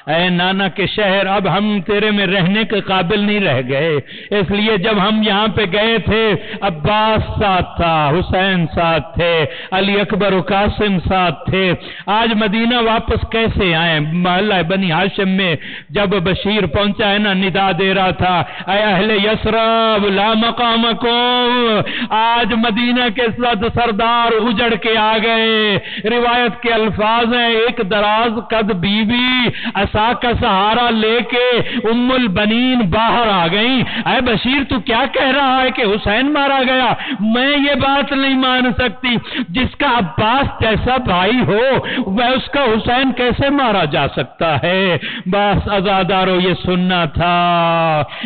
اے نانا کے شہر اب ہم تیرے میں رہنے کے قابل نہیں رہ گئے، اس لیے جب ہم یہاں پہ گئے تھے عباس ساتھ تھا، حسین ساتھ تھے، علی اکبر و قاسم ساتھ تھے، آج مدینہ واپس کیسے آئے؟ محلہ بنی ہاشم میں جب بشیر پہنچا ہے نا ندا دے رہا تھا اے اہل یثرب لا مقامکم، آج مدینہ کے سردار اجڑ کے آ گئے۔ روایت کے الفاظ ہیں ایک دراز قد بی بی عصا کا سہارا لے کے ام البنین باہر آ گئیں، اے بشیر تو کیا کہہ رہا ہے کہ حسین مارا گیا؟ میں یہ بات نہیں مان سکتی، جس کا عباس جیسا بھائی ہو وہ اس کا حسین کیسے مارا جا سکتا ہے؟ بس عزادارو یہ سننا تھا۔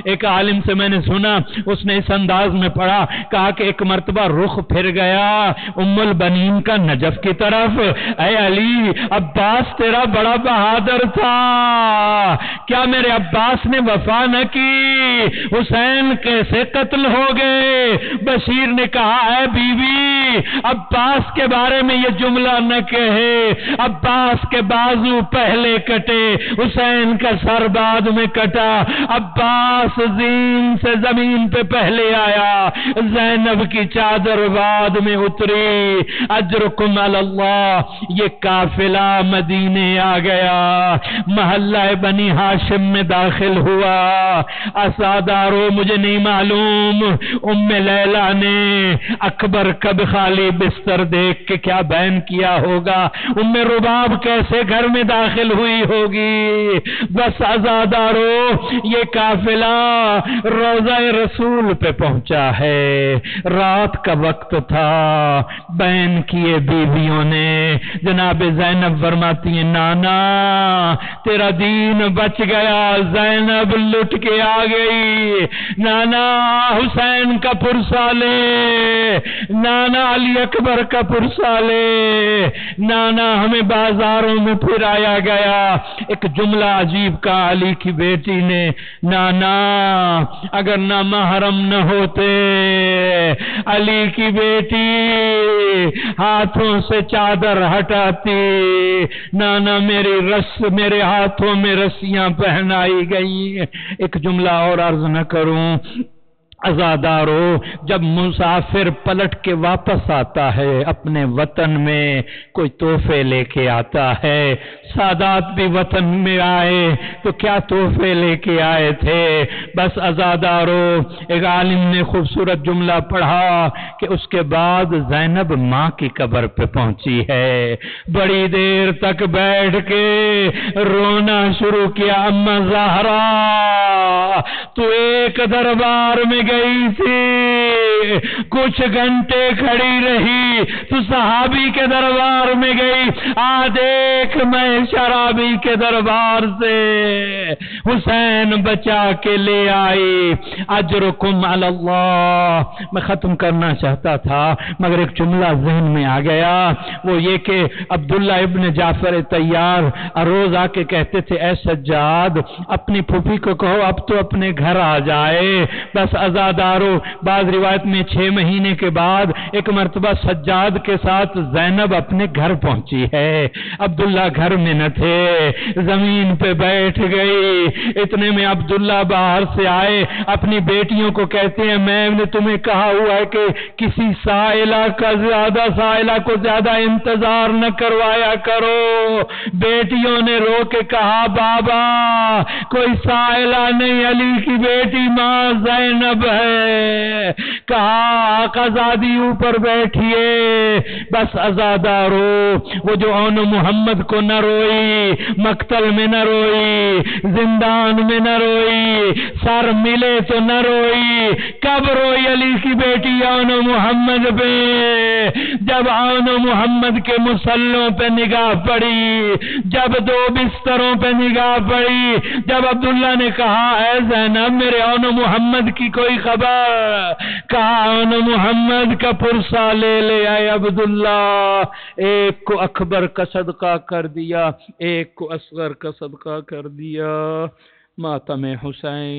ایک عالم سے میں نے سنا، اس نے اس انداز میں پڑھا، کہا کہ ایک مرتبہ رخ پھر گیا ام البنین کا نجف کی طرف، اے علی عباس تیرا بڑا بہادر تھا، کیا میرے عباس نے وفا نہ کی؟ حسین کیسے قتل ہو گئے؟ بشیر نے کہا اے بیوی عباس کے بارے میں یہ جملہ نہ کہے، عباس کے بازو پہلے کٹے، حسین کا سر بعد میں کٹا، عباس زین سے زمین پہ پہلے آیا، زینب کی چادر بعد میں اتری، اجرکم علی اللہ۔ یہ قافلہ مدینے آ گیا، محلہ بنی ہاشم میں داخل ہوا۔ اسادارو مجھے نہیں معلوم ام لیلہ نے اکبر کب خالی بستر دیکھ کے کیا بیان کیا ہوگا، ام رباب کیسے گھر میں داخل ہوئی ہوگی۔ بس عزادارو یہ قافلہ روضہ رسول پہ پہنچا ہے، رات کا وقت تھا، بیان کیے بیویوں نے، جناب زینب فرماتی ہیں نانا تیرا دین بچ گیا، زینب لٹ کے آ گئی، نانا حسین کا پرسہ لے، نانا علی اکبر کا پرسہ لے، نانا ہمیں بازاروں میں پھرایا گیا۔ ایک جملہ عجیب کا علی کی بیٹی نے، نانا اگر نہ محرم نہ ہوتے، علی کی بیٹی ہاتھوں سے چادر ہٹاتی، نانا میرے ہاتھوں میں رسیاں پہنائی گئی۔ ایک جملہ اور عرض نہ کروں، عزادارو جب مسافر پلٹ کے واپس آتا ہے اپنے وطن میں کوئی تحفے لے کے آتا ہے، سادات بھی وطن میں آئے تو کیا تحفے لے کے آئے تھے؟ بس عزادارو ایک عالم نے خوبصورت جملہ پڑھا کہ اس کے بعد زینب ماں کی قبر پہ پہنچی ہے، بڑی دیر تک بیٹھ کے رونا شروع کیا، اما زہرا تو ایک دربار میں گئی تھی، کچھ گھنٹے کھڑی رہی، تو صحابی کے دربار میں گئی، دیکھ میں شرابی کے دربار سے حسین بچا کے لے آئی، اجرکم علی اللہ۔ میں ختم کرنا چاہتا تھا مگر ایک جملہ ذہن میں آ گیا، وہ یہ کہ عبداللہ ابن جعفر طیار روز آ کے کہتے تھے اے سجاد اپنی پھوپھی کو کہو اب تو اپنے گھر آ جائے۔ بس عزادارو بعض روایت میں 6 مہینے کے بعد ایک مرتبہ سجاد کے ساتھ زینب اپنے گھر پہنچی ہے، عبداللہ گھر میں نہ تھے، زمین پہ بیٹھ گئی، اتنے میں عبداللہ باہر سے آئے، اپنی بیٹیوں کو کہتے ہیں میں نے تمہیں کہا ہوا ہے کہ کسی سائلہ کو زیادہ انتظار نہ کروایا کرو۔ بیٹیوں نے رو کے کہا بابا کوئی سائلہ نہیں، علی کی بیٹی ماں زینب ہے۔ کہا کہا آقا زادی اوپر بیٹھیے، بس عزادارو وہ جو اون محمد کو نہ روئی، مقتل میں نہ روئی، زندان میں نہ روئی، سر ملے تو نہ روئی، کب روئی علی کی بیٹی اون محمد پہ؟ جب اون محمد کے مسلوں پہ نگاہ پڑی، جب دو بستروں پہ نگاہ پڑی، جب عبداللہ نے کہا اے زینب میرے اون محمد کی کوئی خبر؟ کہا اون محمد کا پرسا لے لے آئے عبداللہ، ایک کو اکبر کا صدقہ کر دیا، ایک کو اصغر کا صدقہ کر دیا۔ ماتم حسین